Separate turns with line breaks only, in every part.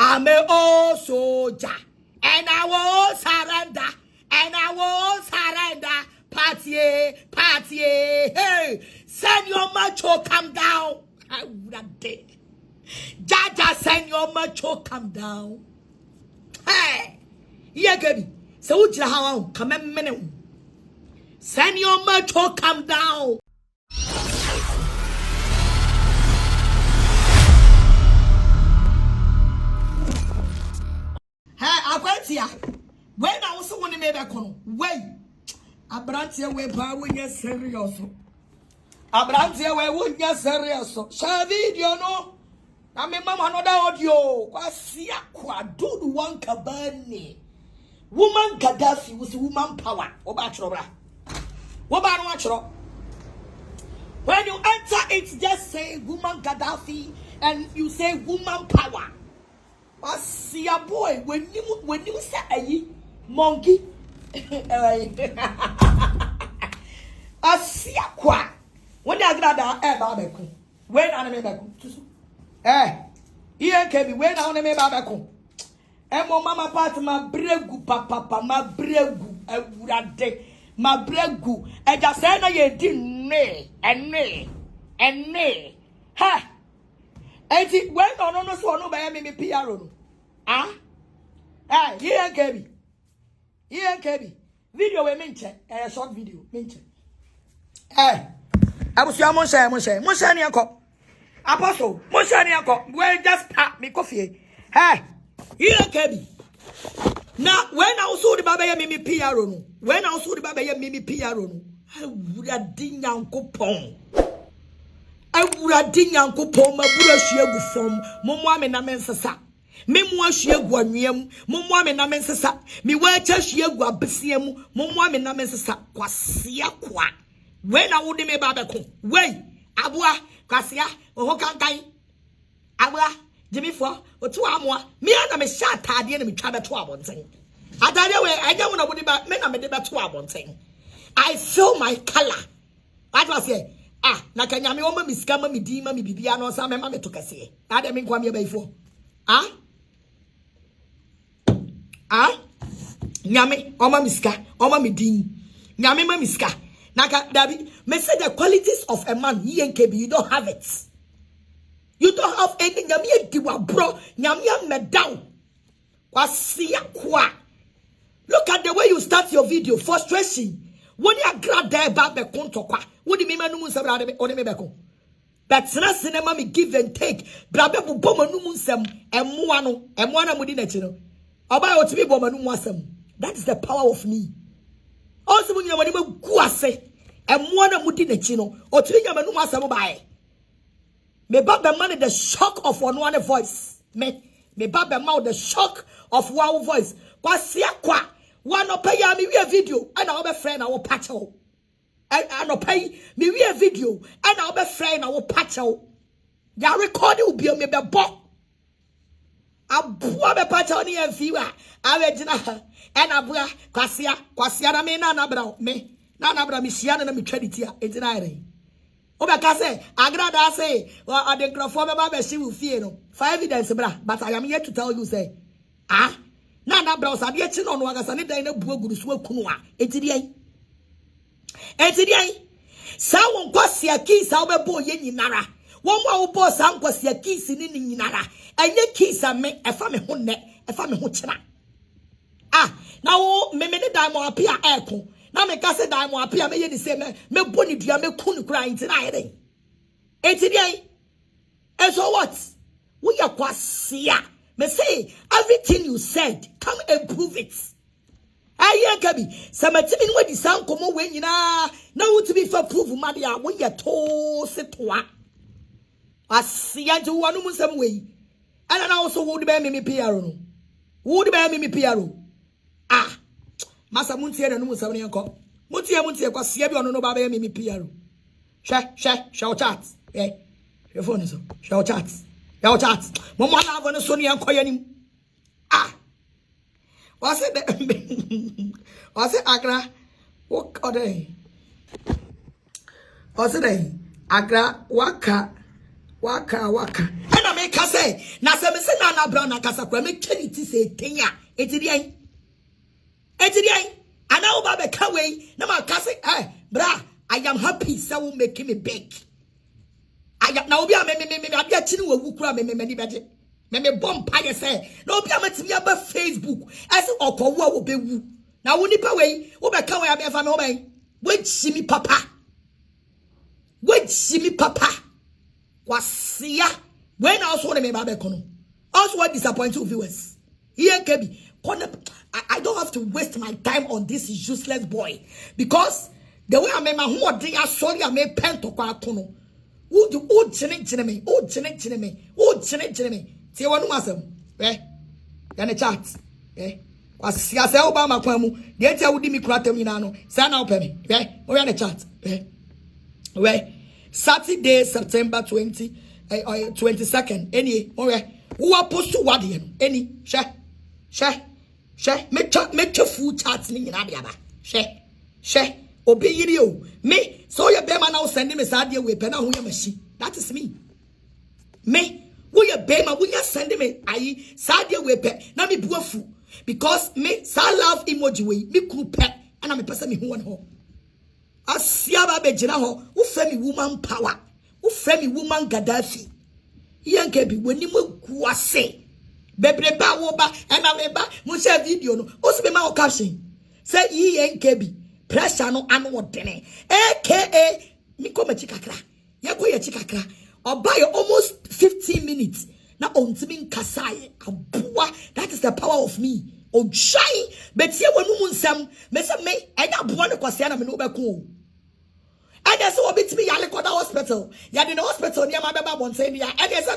I'm a old soldier, and I won't surrender, and I won't surrender. Party, hey, send your macho come down. I would have dead. Jaja, send your macho come down. Hey, ENKB, so would you how come a minute? Send your macho come down. Hey, I went here. When I also want to make a call, wait. I brought here where power is serious. I brought here where would get serious. Shall video no? I mean, Mamma, another audio. What's here? Quad do one cabani. Woman Gaddafi was woman power. What about your What about watch? When you enter it, just say woman Gaddafi and you say woman power. What's your boy when you say monkey? Asia kwa when I grada babeku when anime baku ENKB when anime babeku emo mama part ma bregu papa ma bregu awurade ma bregu eja say na ye di ene ha enti when no so no ba me PRO no ENKB video we menche short video menche abusia mo share ni akọ apostle mo share ni akọ we just pack me coffee ENKB na when I also the baba ye me PRO no when I also the baba ye me PRO no awurade nyankopon mabura hwiegu fom momo ame na mensesa memu ahwiegu anwem momo ame na mensesa mi wacha hwiegu abesiam momo ame na mensesa kwasia kwa when I would me babeko wey aboa kwasia oho kankan aboa jimifo otu amoa me na me sha atade na me twa beto abonten atade we anya wo na bodi ba me na me de beto abonten I feel my color what was here na kanyame o ma miska ma midi ma bibia no sa me ma to kase ade me nkwa me ba ifo nyame o ma miska o ma midi nyame ma miska naka dabi me say the qualities of a man ENKB you don't have it, you don't have any nyame diwa bro nyame me down kwasia kwa. Look at the way you start your video, frustration. When you grab there back the contokwa, what do you mean? No sabra on me beko. But cinema me give and take. Brabe bu boma no munsem emwana mudi na chino. Oba o tibi boma no muasem. That is the power of me. Also when you want to guase emwana mudi na chino. O tibi nyama no muasem bae. Me baba man the shock of one voice. Me baba man the shock of one voice. Kwasia kwa. One no pay me a video and I'll be friend I will patch out. And no pay me a video and I'll be friend I will patch out. Ya record will be me be bo. A boa be patch out ni enfiwa. A we gina and abua kwasia na me na bra me na bra me sia na me twadi a entina ere. Obeka say Agradaa say the crofo be ba she will fear no. For evidence bra but I am here to tell you say na bra osade echi no no agasa ne dan na bu aguru so akunu a etidian sa won kwase akisa obebo ye nyinara won wa wo boss an kwase akisi ni nyinara enye kisa me efa me ho ne efa me ho kira na wo me ne dan mo apia eko na me ka se dan mo apia me ye ni se me boni dua me kunu kura nti na yede etidian and so what we are kwase me say everything you said, come and prove it. ENKB, samatimi no di san komo we nyina na wo to be for prove made a wo ye to setwa. Asia je wo no musam we. Ana na also wo de be me PRO no. Wo de be me PRO. Masa muntie na no musam ne enko. Muntie kwa sia bi ono no ba be me PRO. Share chat. Your phone is on. Share chat. Your chat. Mama na avo no so ne enko yanim. Was it Agra? What are they? Was it Agra? Waka. And me kase na se me se na brown na kasa kwa me twani ti se tenya etirian ana wo ba be ka we na ma kase bra I am happy so will make me big I am na obi a me abia chi ni wagu kura me ni beje me bomb pie say na obi a matimi aba Facebook as okowo a wo bewu na wo nipa we wo be ka we abia fa me wo ben we chi mi papa wasia when also want to me babe kono also what disappointing viewers ENKB I don't have to waste my time on this useless boy because the way I made my whole day I sorry I made pen to kwa kono wo do o chene me tie wonu masem ya ne chat wasia se Obama kwa mu de tia wudi mi kura tem nyina no say na ope me wo ya ne chat Saturday, September 22nd. Any, who are supposed to what any share. Make your food charts in Abiaba. Share. Obey you. Me, so your bear now sending me Sadia with Pena who machine. That is me. Me, who your bear, who you sending me? I Sadia with pet. Now me buafu. Because me, sa love emoji way, me cool pet, and I'm a person who want home. Asiaba bejina ho wo frame woman power wo frame woman Gaddafi ENKB woni mo guase bebreba wo ba na meba mo share video no o se be ma o caption say ENKB pressure no anu wodene aka mi ko machi kakra ye ko ye chikakra oba ye almost 15 minutes na ontimi nkasaye aboa that is the power of me o shine betie wonu mu nsam me se me enya aboa ne kwase na me no be ko and there's a bit me yale koda hospital. Ya in the hospital near my baby won't say ya. And there's a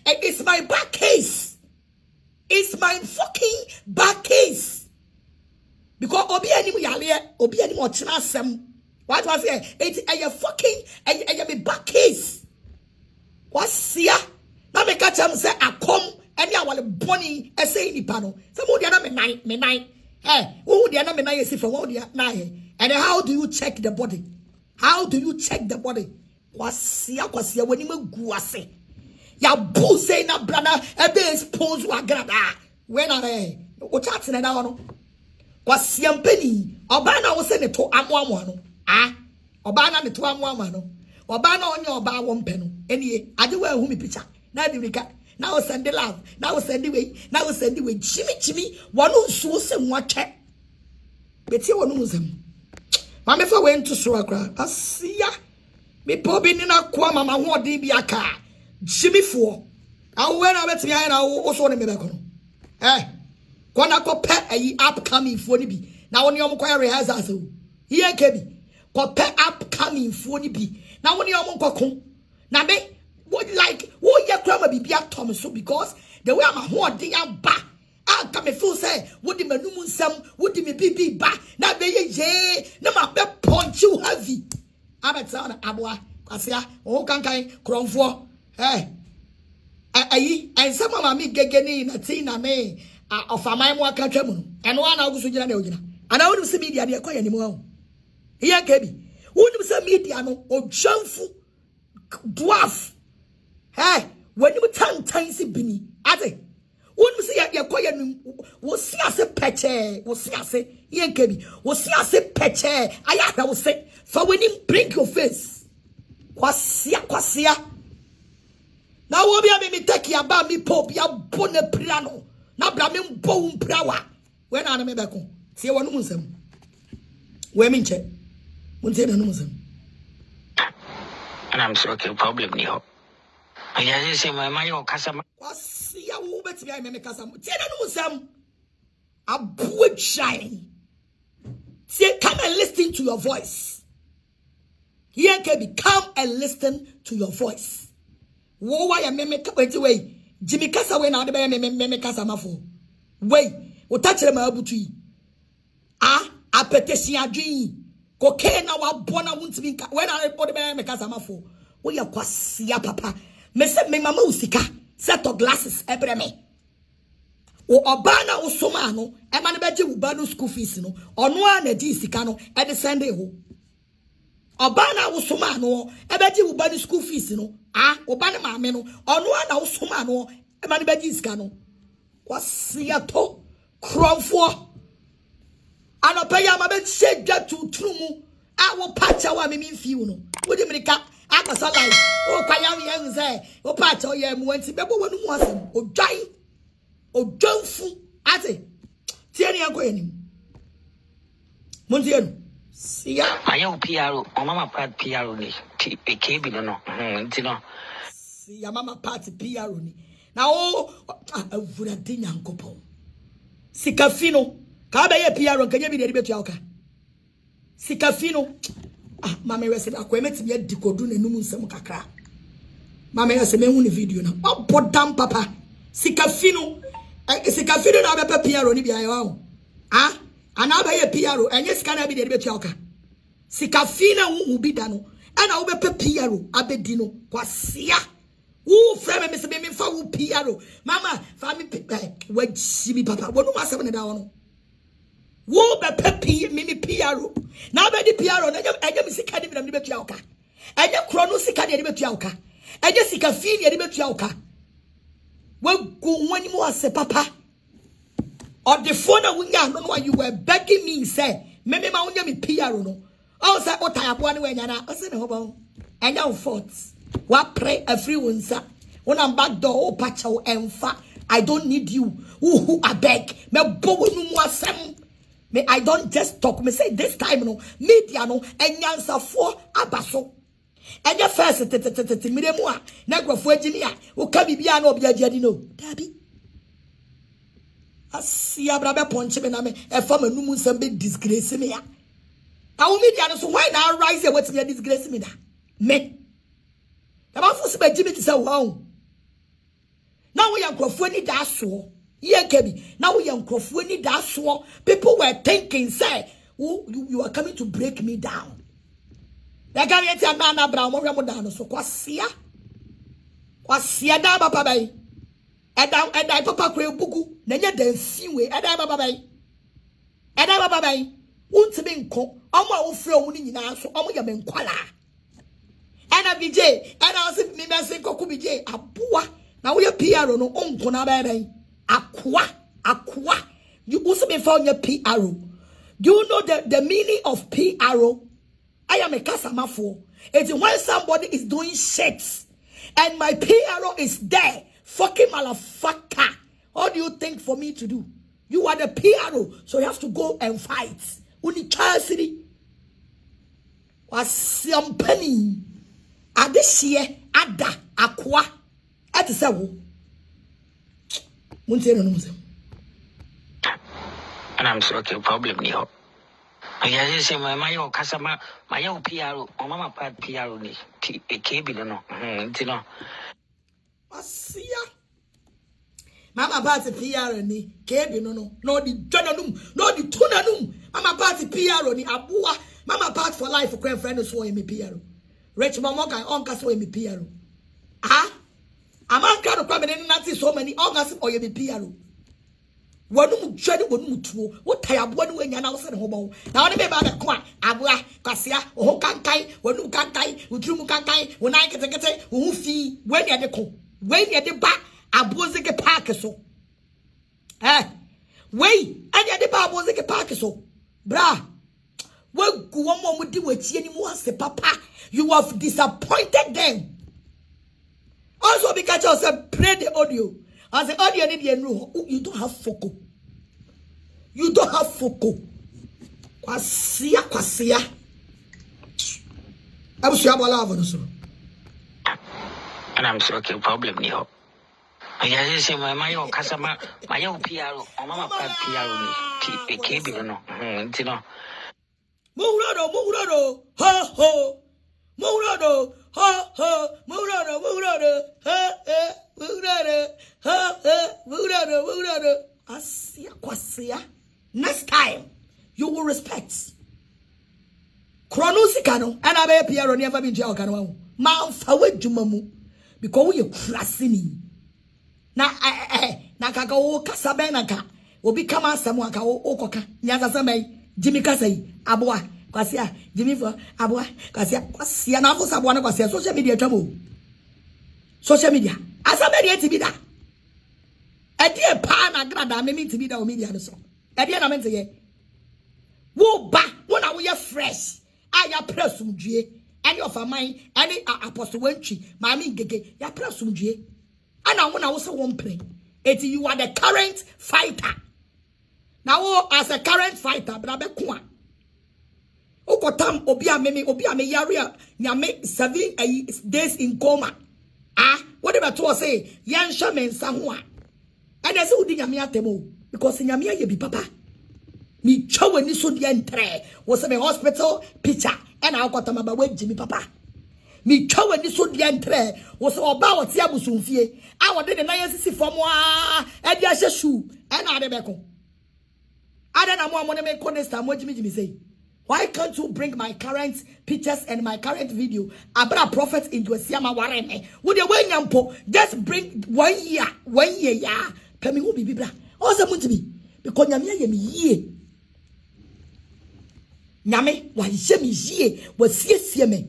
it's my back case. It's my fucking back case. Because obi any yale obi any more chinasem. What was it? It's a fucking a back case. What's here? Now me catch him say I come and ya wale bonny essay ni pano. Some of the other me nine. Hey, who the other me nine see from what the nine? And how do you check the body? How do you check the body? Kwasia when you guase. Ya bu say na brana ebe expose Agradaa. When are they? O chat na no. Kwasia mpeni. Oba na wo se ne to amoamo no. Oba na ne to amoamo no. Oba na onye oba wo mpe no. Enie, ade wa hu mi picture. Na de rika. Na wo send love. Na wo send way. Na wo send way. Chimi. Wonu nsuo se nwatwe. Betie wonu nsem. Mama fa went to Suakra. Asia. Me pobi ni na kwa mama ho de bi aka. Jimi fo. Awo we na betimi ayi na wo so ne me be kono. Kwana ko pe ayi upcoming fo ni bi. Na woni omo kwa rehearsals o. ENKB. Ko pe upcoming fo ni bi. Na woni omo kokon. Na me what like wo ye krama bi bia tom so because the way am ho de ya ba. I come feel say what the manum some what the me bibi ba na be ye na ma be punch you heavy abeta aboa kwasia o kankan kronfo ayi ensa mama mi gegeni na ti na me of amai mo aka twam no eno ana oguso gina na ogina ana wonu se media de ekoya nimu ho ENKB wonu se media no odwanfu dwarf when you tan si bini ate wonu se ya koya nu wo si ase peche wo si ase ENKB wo si ase peche aya hwa wo se fa when bring your face kwasia na wo bia me take ya ba mi pop ya bone priano na bra me mbo mprawa we na me be ko tie wonu nsam we mi nche mun tie na nu nsam
and I'm so okay problem ni ho aya je se my man yo kasama
kwasia wo beti ya me kasama tie na nu nsam abu shine tie come and listen to your voice. ENKB, come and listen to your voice. Wo wa ya meme way. Jimmy kasa we na de be meme kasa mafo. Wey, o ta kire ma abutu yi. Apetesi adwin. Cocaine na wa bona wuntimi ka. We na de be meme kasa mafo. Wo ya kwasia papa. Me se me mama usika. Set of glasses ebre me. O obana o soma no, e ma ne beje wo ba no school fees no. Ono a na di sika no, e de send ho. Obana wo soma no ebeji wo ba ni school fees no obane maame no ono na wo soma no e ma ne beji sika no wasiato kromfo anopeya ma be shedwa tutrumu wo pacha wa me mfiu no wo di mirika akasa life wo kwanya me yen say wo pacha o ye mu anti bebo wonu mu asem odwanfu ate tie ne akoyanim montienu siya
Ayo PRO, mama part PRO ni. ENKB no. Ntino.
Siya mama part PRO ni. Na o avura de nyankopon. Sikafino. Ka ba ye PRO nkanya bi de betu awka. Sikafino. Mama we se akwemeti ye dikodu na num nsem kakra. Mama we se mehu ni video na. Obodam papa. Sikafino. Sikafino na be PRO ni bia yawo. Ana ba ye PRO enye sika na bi de betu awka. Sikafina wu bi da no. Ana wo be PRO abedi no kwasia. Who frame me se me fa wo PRO. Mama, fa me wajibi papa. Wonu masem ne da wono. Wo be me PRO. Na be di PRO na enye me sika de bi na me betu awka. Enye kro no sika de betu awka. Enye sika fi de betu awka. Wo go wani mo ase papa. Or the phone wunya no you were begging me say me ma wunya me PRO no. Oh say o tire boa ne wanya na. O say ne ho bon. Enya fault. What pray everyone sir. When I'm back door patch o emfa. I don't need you. Who I beg. Me bo wonu mu asem. Me I don't just talk. Me say this time no media no enyansafo abaso. Enya first miremu a na grofo engineer. O ka bibia na obi agiadi no. Dabi. Asia brabe ponche me na me e fa manum nsem be disgrace me ya. Awu media no so why na rise e what me disgrace me da. Me. About for some Jimmy to say, wow. Now we are crofuni that so. ENKB. Now we are crofuni that so. People were thinking, say, oh, you are coming to break me down. They can't get a man brown more down. So, Quasia da papa bay. And I papa crave bugu. Then you then see way. And I papa bay. And I papa bay. Won't be co. I'm my flow in now. So, I'm your men quala. And a BJ, and I was me messing Coco BJ, a boa. Now we are PRO no uncle na baby. Aqua. You also be found your PRO. Do you know the meaning of PRO? I am a customer for. It's when somebody is doing shit and my PRO is there. Fucking motherfucker. What do you think for me to do? You are the PRO, so you have to go and fight. Uni City was some penny. Adeshie ada akwa ati se wo munte no muse
And I'm sure okay problem ni ho. Aya say my yo kasama my yo PRO o mama part PRO ni ENKB no. Ntino.
Asia mama party PRO ni KB no di dwananum no di tunanum mama party PRO ni aboa mama part for life for friend so me PRO Rich mama guy on cast me PRO. A man can't come in and so many August or you be PRO. One dread one two. What tie one when you're now sent home. Now the baby qua, Abua, Cassia, or Hokankai, when you can't die, with you can't die, when I get who fee, when you're the co, when you're the back, Abuzike Parkeso. Wait, and you're the Babuzike Parkeso. Bra. What go on with you anymore, say papa? You have disappointed them. Also, because you said play the audio. As the audio need you don't have foco. You don't have foco. Kwasia. I'm sure about love.
And I'm sure okay problem ni ho. Aya say my yo kasama my yo PRO o mama part PRO ni ENKB no. Ntino.
Murado, ho. Murado, ho. Murado. Asia. Next time, you will respect. Chronosikano, and I be PRO never been jail cano. Man, fawe jumamu. Because we are crashing. Na kaka kasabenaka. Will become a samuaka okoka. Nyaza Jimmy Kasei, Abua, kwasia Jimmy for aboa kwasia na afo saboa na kwasia social media twamo social media asabe de tibida e die pa na Agradaa me tibida o media no so e die na mente ye wo ba wo na wo ye fresh aya presumdue any of a mine any apostle wentri maami gege ya presumdue ana wo na wo se wo mpre eti you are the current fighter now as a current fighter brabe ko a okotam obi a me yare nyame 7 days in coma what about to say yansha mensa ho a and say udi nyame atemo because nyame aye bi papa mi twa ni so de entre wo se me hospital picture and okotam aba wajimi papa mi twa ni so de entre wo se oba wo te abusumfie a wo de na yasisi fom a e de ahye shoe and ade beko ade na mo amone me conesta mo jimi say why can't you bring my current pictures and my current video abra prophet into a siama wareme wo de wanyampo just bring 1 year ya pemi wo bibibra o se muntimi because nyame aye me yie nyame wa ye me yie wa siesie me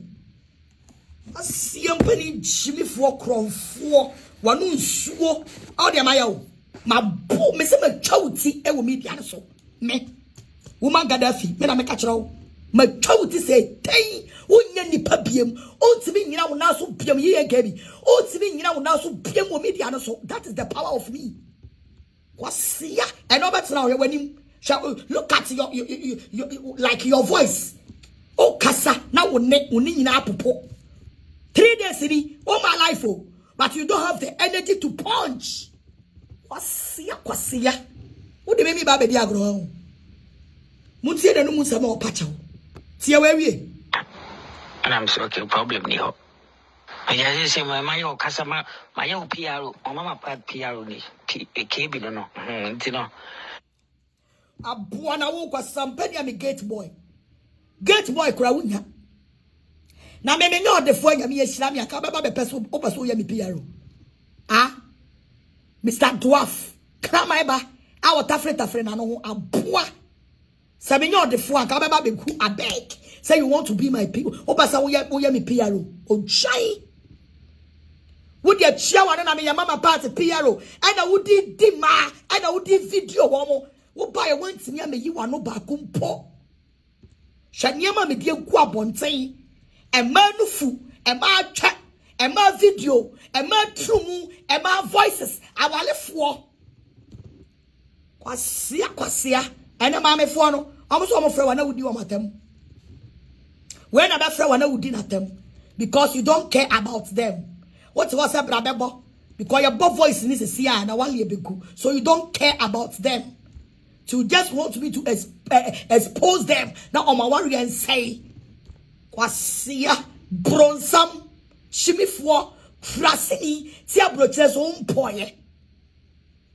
asiempani jimifo kronfo wanu nsuo all de amayo mabu me se me twauti e wo media so me woman Gaddafi me na me ka kire ma twauti say tai wonya nipa biem ontimi nyina wo na so biem ye ENKB ontimi nyina wo na so biem wo media no so that is the power of me kwasia and no better now when him look at your like your voice oh kasa na wo ne nyina apopo 3 days in all my life but you don't have the energy to punch kwasia wo de me ba baby agro muntie de no musama opacha tie wa wie
and I'm so okay problem ni ho aya say my yo kasama my yo PR o mama pa PR ni ENKB no nti no
aboa na wo kwasampania me gate boy kura wunya na me no de fo nya me yeshira me aka baba be peso opeso ya me PR Mr. Dwarf krama eba a wotafre na no ho aboa sabe nyo de fo aka baba be ku abeg say you want to be my people opasa wo ya me PR o chai wo de chia wa na me ya mama party PR and wo di ma and wo di video wo mo wo buy want me yi wa no ba kumpo shanyama me die ku abonten e manufu e ma twa e ma video e ma trumu e ma voices awalefo kwasia ene ma me fo no omo frɛ wa na wudi o matem when na be frɛ wa na wudi na tem because you don't care about them what was a brabebo because your voice is sia na wale beku so you don't care about them to just want me to expose them now on my worry and say kwasia bronsam shimifo frasini ti abroches on poye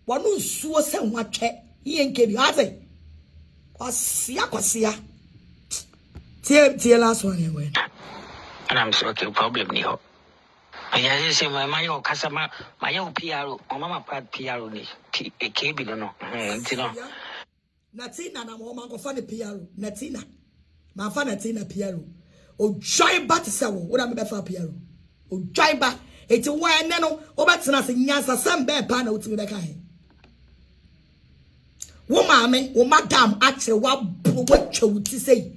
wanu suo se nwatwe ENKB ate kwasia tie last one here
and I'm so okay problem ni ho aya say my yo kasama my yo PR o mama pa PR ni ENKB no nti no
Natina na mo man go fa ne PR Natina ma fa Natina PR o joy ba te se wo na me be fa PR o joy ba eti wo ene no o betena se nyansa sam be pa na otimi be ka he wo maame wo madam akire wa bro wa twuti sei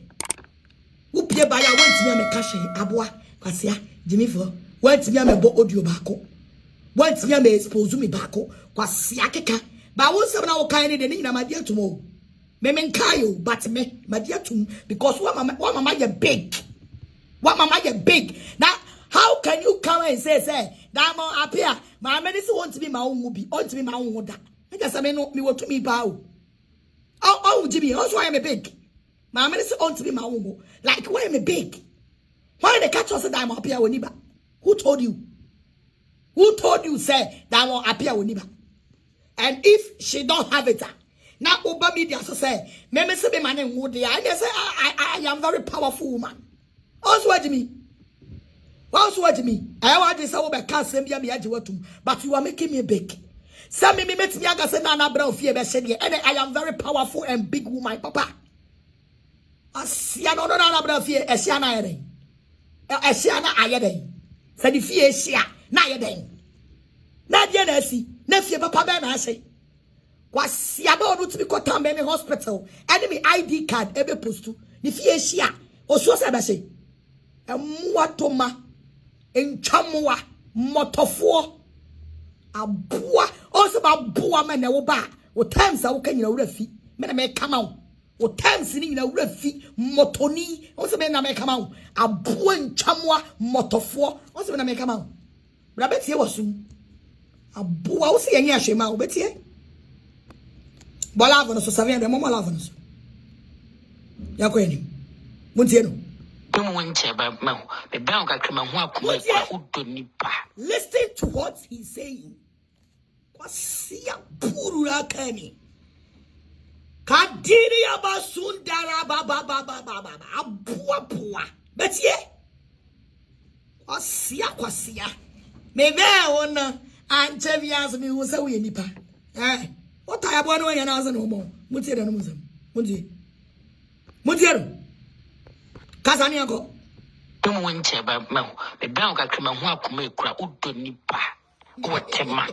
wo pie ba ya wantimi ame ka hye aboa kwasia jimifo wantimi ame bo audio baako wantimi ame expose me baako kwasia keka ba wo se na wo kan ne de ni na ma dia tumo me kayo but me madiatum because what mama you big now how can you come and say that mo appear my medicine want to be my own movie want to be my own that I just me no me want to me bow oh Jimmy also I am a big my medicine want to be my own like why am I big why they catch us that I'm appear woniba who told you say that mo appear woniba and if she don't have it now, Oba media so say, me say be man and wood. I say I am very powerful woman. Also what me? I want to say Oba can't send me but you are making me big. Some me met me aga say na bra ofie be and I am very powerful and big woman, papa. Asia no na fie esia na yeden. Esia na ayeden. Say the fie esia na yeden. Na dia na asi, na fie papa be na ase. Kwasia do no to be kotambe me hospital. Enemy ID card ebe postu. The fie esia oso se be se. Emuatoma entwamwa motofo aboa also ba boa me na wo ba wo times a wo kan nyina wura fi me na me kama wo wo times ni nyina wura fi motoni also me na me kama wo aboa ntwamwa motofo also me na me kama wo bra betie wo sum aboa wo se yenye ahwema wo betie bola avono so 700 mo mola avono so yakweni muntie no. Listen to what he's saying. Kwasia purura kani. Kadiri abasundara baba abua. Betie. Kwasia. Mebe ona anchevias mi usa we nipa. What I want no yana aza no mo. Mutie no muzam. Mutie. Kazani ago.
Winche by Mel, the brown got come and walk me cry, Udonipa. What tema?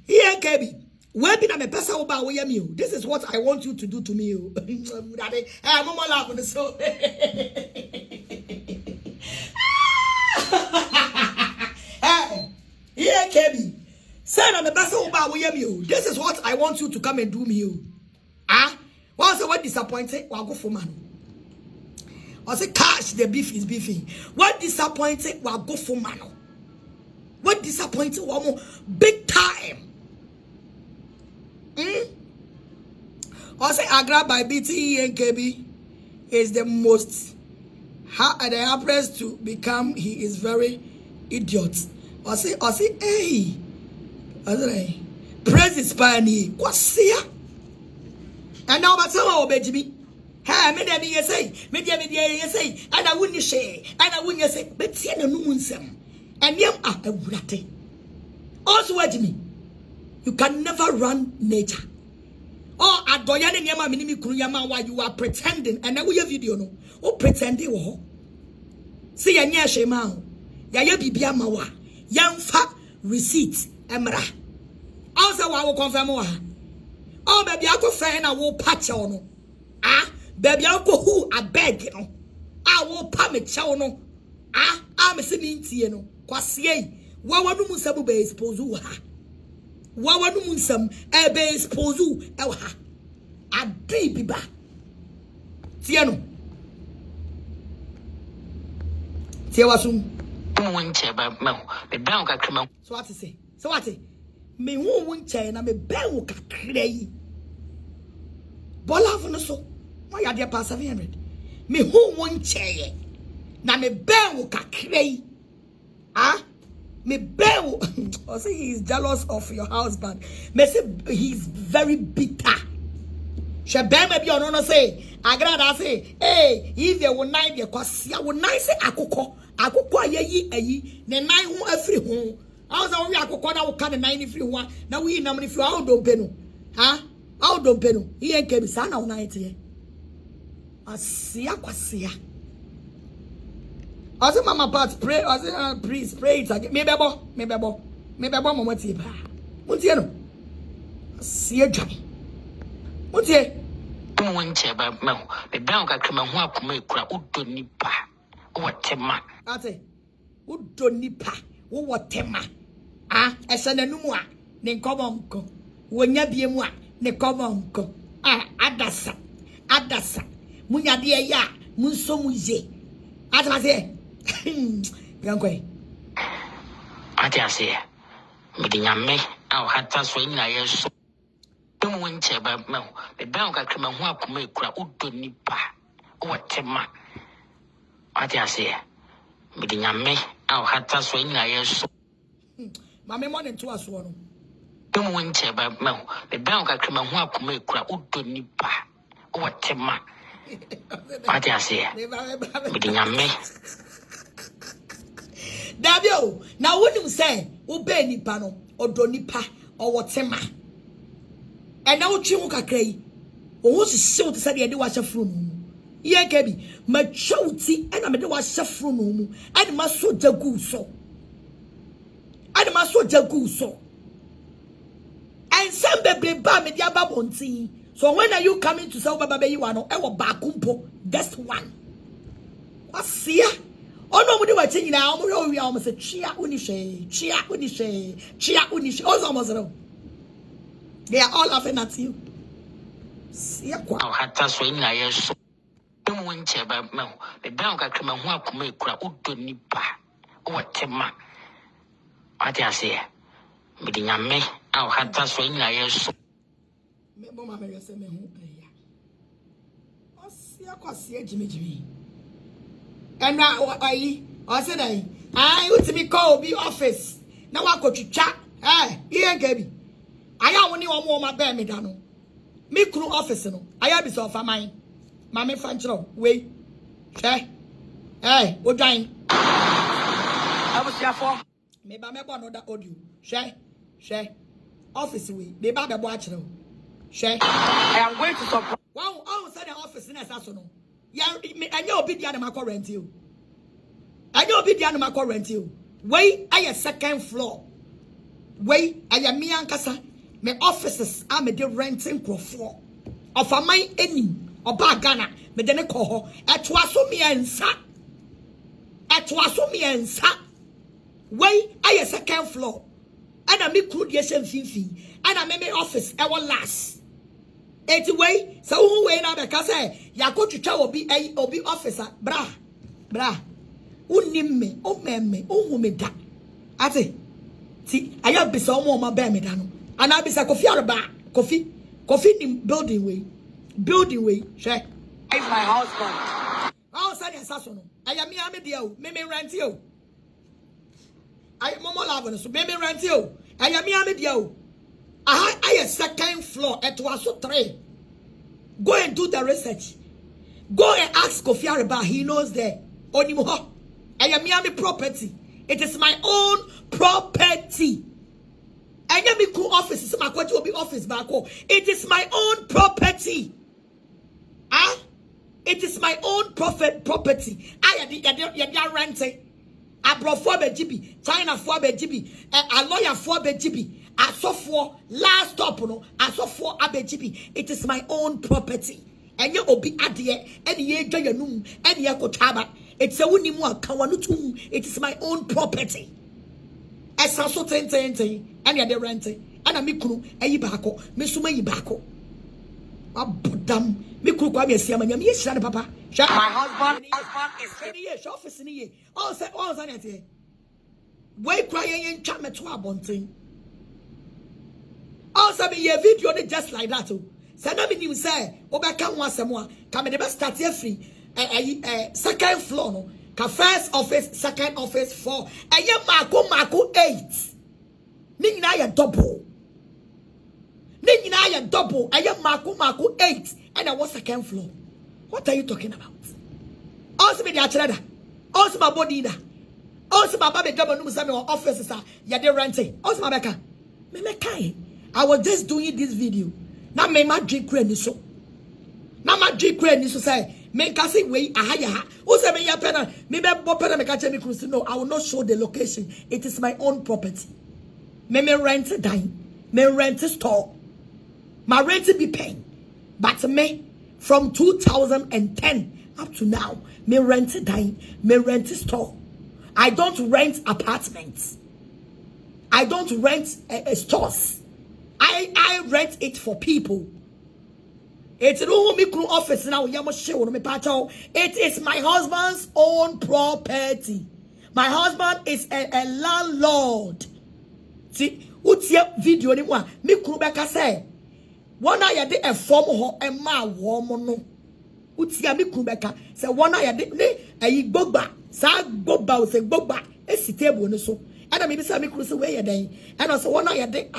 ENKB. Where be na person about you? This is what I want you to do to me. Mama laugh on the soul. ENKB. Say I'm a person about you. This is what I want you to come and do me. Once I was disappointed, I'll go for man. I say cash the beef is beefing. What disappointed, we'll go for man. What disappointed, one more big time. I say Agra by BT ENKB is the most the hardest to become. He is very idiot. I say hey. Praise is pioneer. What's here? And now, but somehow, Benjamin. Hey, maybe you say, maybe you say, and I wouldn't say, and I wouldn't say, but see the moonsum. And you are a ratty. Also, what me? You can never run nature. Oh, I do yan yama minimi kuruyama while you are pretending, and now we have video no. Oh, pretending. See, ya nya shema. Ya bibia mawa. Yan fa receipt. Emra. Also, I will confirm more. Oh, baby, I go find a will patch on. Baby, I go who I beg you. I will permit chow. I'm a singing tiano. Quasie. Wawa Musabu base pozu ha. Wawa Musam a base pozu elha. A baby ba. Tiano. Tiawasum. So what to say? So what? Me who won't chain and me bell cray. Bola for so. Why are there past 700? Me who won't chain. Na me bell cray. Me bell. Or say he is jealous of your husband. Me say he's very bitter. She bear me be on no say. Agradaa say, hey, if you will nine be cause ya will nine say akoko ayi ne nine hu afri hu. I was only akoko na wo ka ne nine free hu na we nam ne free how don pe no. How don pe no. ENKB sa na wo nine tie. Asia kwasia. I say mama part pray, I say please pray it again. Me bebo mama tie ba. Muntie no. Asia jam. Muntie
Winche by Mel, the brown got come and walk me cry, Udonipa. What tema?
I say, Udonipa, what tema? I said a numwa, ne comonco. When ya be moi, ne comonco. Adasa, Munya dia ya, Munso Muze. As I say, young way.
I just say, meeting a me, I'll have to swing I yes. Winche by Mel, the brown got come and walk me cry, Udonipa. What tema? I just say, meeting a me, I'll have to swing I yes.
Mamma morning to us one.
Winche by Mel, the brown got come and walk me cry, Udonipa. What tema? I just say, meeting a me.
Dabio, now what you say, obey Nipano, odonipa or whatever. And now chimu kakray. Oh, so to say the wash from ENKB, maturity, and I'm the wash from and my so jaguso. And my so jaguso. And some baby bam with yababonti. So when are you coming to say Baba you are no ever bakumpo? That's one. What's here? Oh no, we were changing now. We almost said chia unishe. Also, they are all laughing at you. See,
hata so ina yeso. Emu nche ba me. Me ba nka krema ho akoma ekura udo nipa. O tema. Ati ase. Me di nyame a hata so ina yeso.
Me bo ma me yese me hu aya. O si akwase ejimejimi. Enra ayi, o se dai. Ai utimi call be office. Na wa kotwitwa. ENKB. Aya woni omo ma ba me da no. Me kru office no. Aya bi so fa man. Ma me fa nchiro we. Hwe. Odwan. Abusiafo. Me ba me bo no da audio. Hwe. Office we. Me ba be bo a kire. Hwe. I am going to surprise. Wow, oh say the office na esa so no. Ya anya obi dia na makọ rent you. Anya obi dia na makọ rent you. Wei aye second floor. Wei aye me ankasa. Me offices are me de renting crofo. Of a my enim oba Ghana me de ne ko ho. Etwaso me ensa. Wei aye second floor. Ana me kru de shem finfin. Ana me office e wo last. Eti way so who way na be ka say yakotwitwa obi officer bra unim me o memme o hu me da ati ti aya be so mo ma be me da no ana be say kofi nim building way she is my husband oh say the saso no aya me dia o me rent you I momo love no so me rent you aya me dia o I second floor at was 3. Go and do the research. Go and ask Kofi Araba. He knows there. Onimo. I am Miami property. It is my own property. I am the cool office. So my question will be office back home. It is my own property. It is my own property. I renting. I brought 4 GB. China 4 GB. A lawyer 4 GB. I saw 4 last stop no. I saw 4 ABGB. It is my own property. And you obi adie. And ye joy num. And ye kotaba. It's a wuni mu akawanutum. It is my own property. Esa so 10. And ye de renting. And I mikunu. Eyi bako. Mesuma yi bako. Abudam. Mikunu kwa mi esiyama. Nyami ye shane papa. My husband is office in ye. All say that. Why crying in chat me to abonting? Also, be a video just like that. Send me you say, Obaka once more. Come the best start here free. Second floor, no. Ka first office, second office, 4. And ye Marco 8. Nina ya double. And ye Marco 8. And I was second floor. What are you talking about? Also, be the atrada. Also, my body. Also, my baby double no some offices are ya de renting. Also, my beka. Me kai. I was just doing this video. Now me ma drink ni so. Now ma drink ni so say me ka say we aha. Who say me ya pena? Me be bo pena me ka che me cruise. No, I will not show the location. It is my own property. Me rent a dine. Me rent a store. My rent be paying. But me from 2010 up to now, me rent a dine. Me rent a store. I don't rent apartments. I don't rent stores. I rent it for people. It's no micro office now. It is my husband's own property. My husband is a landlord. See, what's your video anymore? Micro beka say, one I did a form ho a ma woman. What's your micro beka? Say one I did a bogba. Sa bogba say bogba. It's table so. And I maybe say me cruise away a day. And also one I did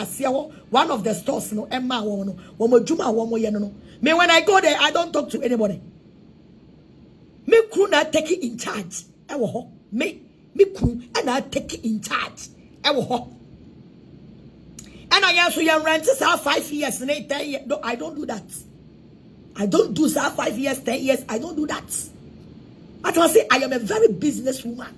one of the stores no Emma wono. Womo Juma womo yeno. Me when I go there, I don't talk to anybody. Me crew not take it in charge. Me crew and I take it in charge. Ghana, yes, we rent 5 years, 10 years. No, I don't do that. I don't do 5 years, 10 years. I don't do that. But I say I am a very businesswoman.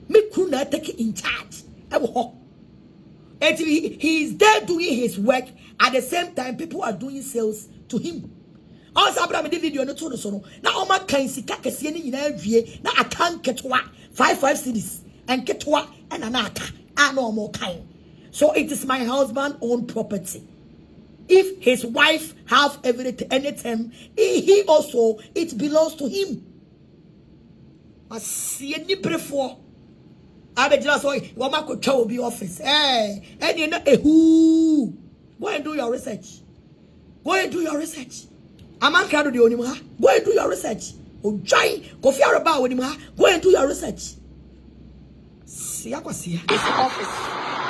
Me couldn't take it in charge. And he is there doing his work. At the same time, people are doing sales to him. Also, I'm the video no to so. Now, all my kinds of kakasiani in every now I can't get what 5 cities and get what and anaka. I know more kind. So it is my husband's own property. If his wife have everything, anything, he also it belongs to him. I see any before. I be just say, "What my could will be office." Hey, and you know, who? Go and do your research. Go and do your research. I'm not going to do anymore. Go and do your research. Oh, giant, go fear about anymore. Go and do your research. See, I see.
It's office.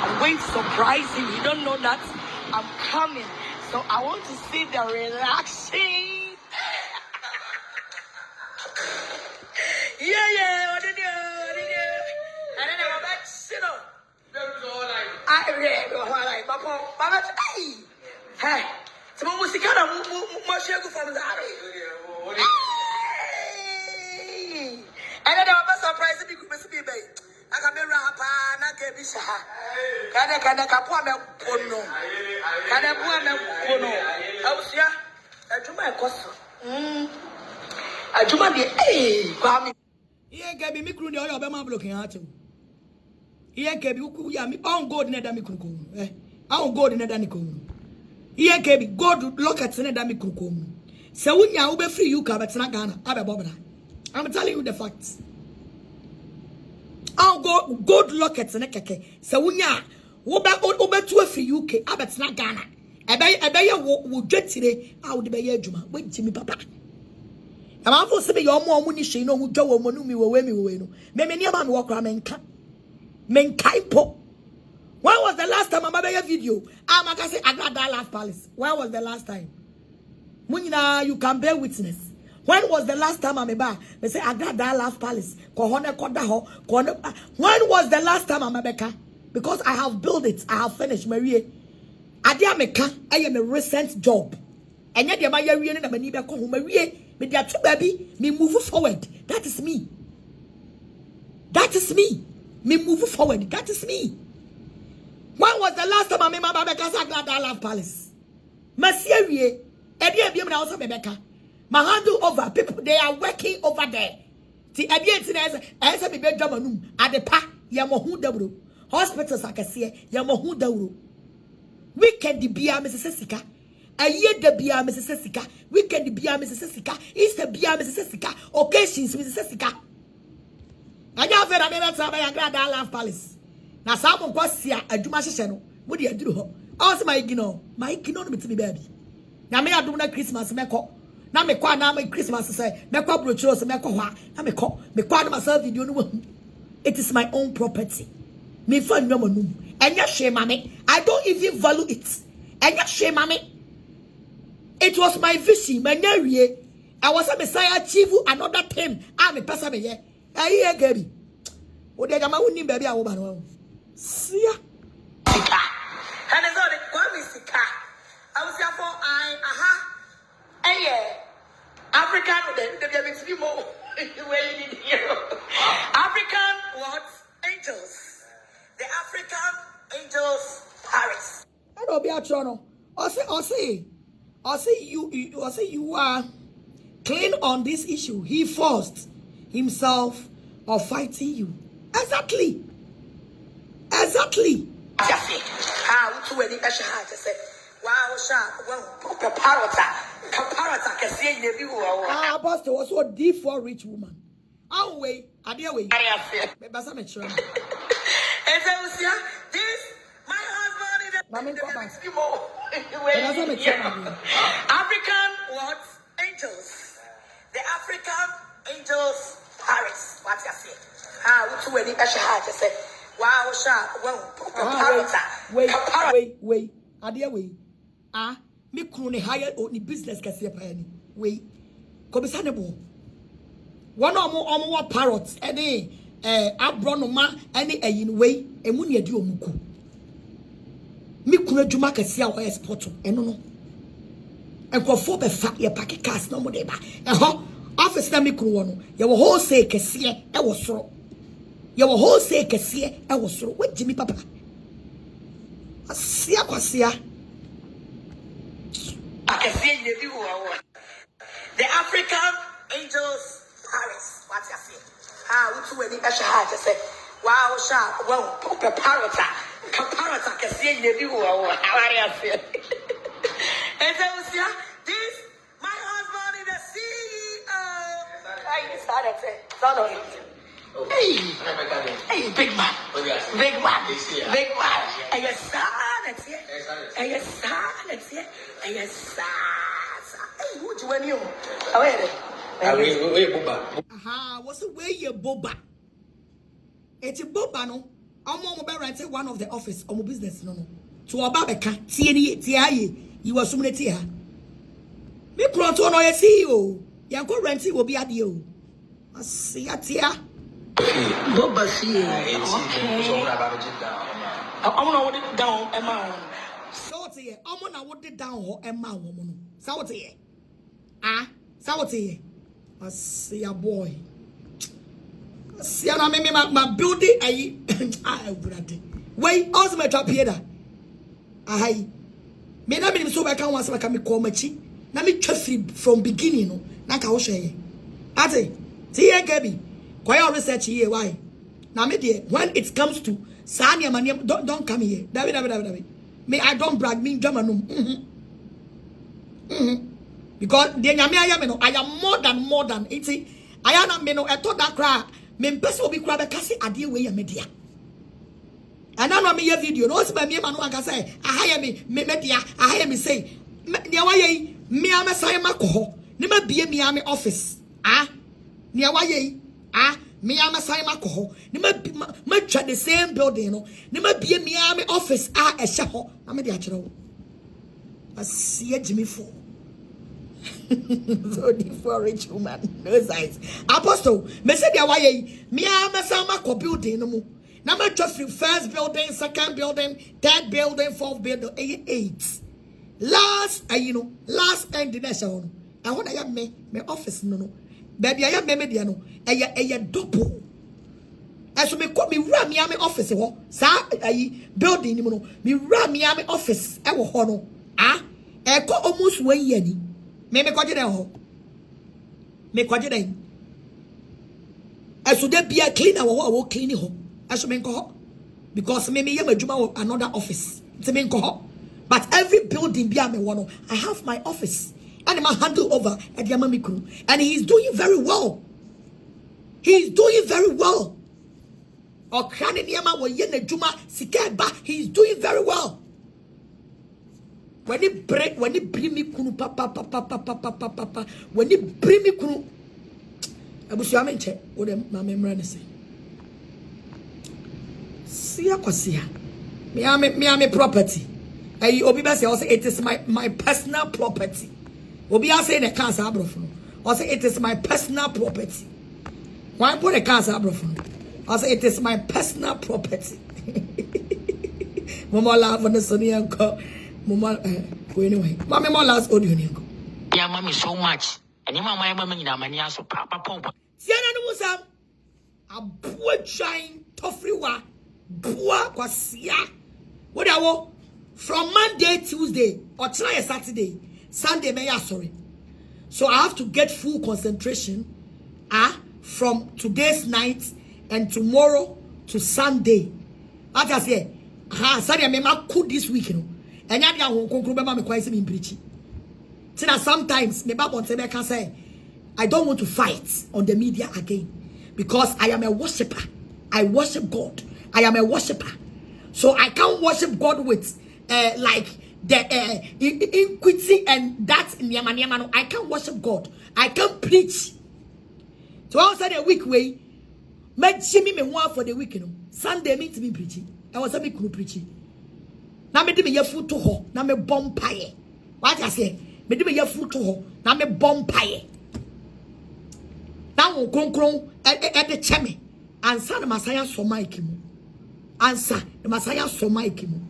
I'm going to surprise you. You don't know that I'm coming. So I want to see the relaxing. Yeah. What did you? And then I'm back. Sit up. I read. Papa, hey. So what was the kind of share from that? And then I'm surprised because me, baby. I can be rapper, not get this. Can I put me pono? Can I put me pono? I was here. I do my cost. I do my come.
ENKB me kru de oyo be ma blocking at him. ENKB ku ya me on gold na da me kru on gold na da ni ko. ENKB gold locket na da me kru ko. Se wunya wo be free you ka betena Ghana abebobra. I'm telling you the facts. Oh, gold lockets and a keke. So, wunya, woba to a free UK, Abbott's not Ghana. A bay would get today out of the Juma. Wait, Jimmy Papa. I'm also saying your more money, she know who Joe Monumi will wear me away. Maybe near man walk around men kaipo. When was the last time I made a video? I'm going to say Agradaa Laugh Palace. When was the last time? Munina, you can bear witness. When was the last time I'm about? They say Agradaa Laugh Palace. When was the last time I'm about? Because I have built it, I have finished. Marie, I am a recent job. And yet, my Marie, me baby, me move forward. That is me. That is me. Me move forward. That is me. When was the last time I'm about Agradaa Laugh Palace? Monsieur, also Rebecca. My handle over people, they are working over there. The as a baby German at the pa Yamohu Dabro. Hospitals I can see Yamohu Dabro. Weekend the Bia Mississippi. A year the Bia Mississippi. Weekend the Bia Mississippi. Easter Bia Mississippi. Occasions Mississippi. I have another time I Agradaa Laugh Palace. Now someone was here a Jumashi channel. What do you do? Also my Gino with me baby. Now may I do not Christmas meko. Na me kwa na me Christmas say me kwa brochuro say me kwa hwa na me kwa na myself video no. It is my own property. Me fa nwoma num. Enya shame mame. I don't even value it. Enya shame mame. It was my vision. Manya wie. I was a Messiah achieve another thing. I me pesa me ye. Ayi ENKB. O de jama woni baby a wo ba no. Sia.
Sika. And so the kwami sika. I was here for African, the more. African what? Angels. The African angels Paris.
I don't be a trono. I say you are clean on this issue. He forced himself of fighting you. Exactly.
Wow,
Pastor was so deep for a rich woman. I'll wait. I dare wait. Basa me sure.
This my husband is African what? Angels. The African angels Paris. What you say? Who any say? Wow,
wait. I dare wait. Me crone hire ni business kase pa ni we ko be sanebo one omo parrots ene abronoma ene ayin we emu ne ade omuku me kunu adwuma kɛse a wɔyɛ sport ɛno no enkofo be fa ye pack cars no mo de ba office na me kunu wɔ no ye wo wholesale kɛse e wo soro ye wo wholesale kɛse e wo soro wagimi papa asia kwasia
akɛse ne bi wo the African Angels Paris what you say utu wani ɛhwɛ ha je say wow sha wow parrota kɛse ne bi wo awari afɛ this my husband is the CEO. I decided to son of it. Hey, big man. Big man. And your son is here. And your son is here. And your son. Hey, who do you want you?
Wait, Boba.
Aha, what's the way you Boba? It's a Boba, no? I'm renting one of the office or business, no. To a babeka, TNE, you were soon here. Me kronto no ye CEO. Ya go rent will be adio. See ya tia.
Boba see. I'm gonna hold it down, Emma.
So tia, I'm gonna hold it down, ho Emma woman. So tia. Ah, so tia. I see ya boy. See ya na me my building I would wait, also my trap here. Aye. Me na me so ba kan wan se ba ka me ko machi. Na me twa from beginning no na ka wo hweye ate ti ENKB kwaya research here why na me there when it comes to sanya mania don't come here David me I don't brag me drama no because the nyame aya me no I am more than it I am me no e to that cry me mpese obi kura be kase ade we ya me dia and I me video no se ba me ma no aka say ahaya me dia ahaya me say nia wa ye me amesan makoho ne ma bie me ame office nia wa ye me amesan makoho ne ma twa the same building no ne ma bie me ame office ehye ho na me de akere wo asie jimi fo so the for rich woman no size apostle me say dia wa ye me amesan makoho building no mu na ma twa first building second building third building fourth building 8 last last end the show I want to me office no baby I am me dia no double as me call me ram me office ho sa building ni no me ram me office e wo ho no e ko almost 1 year ni me kwaje den ho me kwaje den aso da bia cleaner wo clean ho aso me nko ho because me yam adwuma another office it's me nko ho. But every building I have my office and my handle over at Yamamikuru. And he's doing very well. He's doing very well. He's doing very well. When he bring me kunu papa when he bring me kunu abusu amenche wo dem ma memra ne say sia kwasia me ame property. Obi say also it is my personal property. Obi say the cancer abrofo. Also it is my personal property. Why put the cancer abrofo? Also it is my personal property. Mama laugh on the sunny uncle. Mama go anyway. Mama last audio uncle.
Yeah, mommy so much. And your mama in a mania so papa.
Siana no musam. A boy shine tofriwa. Boa kwasia. What I from Monday, Tuesday, or try a Saturday, Sunday, sorry. So I have to get full concentration from today's night and tomorrow to Sunday. Like I say, Sunday, I could this week, you know. And I sometimes can say, I don't want to fight on the media again because I am a worshiper. I worship God. I am a worshiper. So I can't worship God with like the iniquity and that nyama. I can't worship God. I can't preach. So outside a week way, make Jimmy me one for the week, you know. Sunday me to be preaching. I was a big preaching. Now me do me your foot to her. Now me bomb pie. What I say? Me do me your foot to her. Now me bomb pie. Now kron at the cheme. Answer the Messiah so my kimu. Answer the Messiah so my kimu.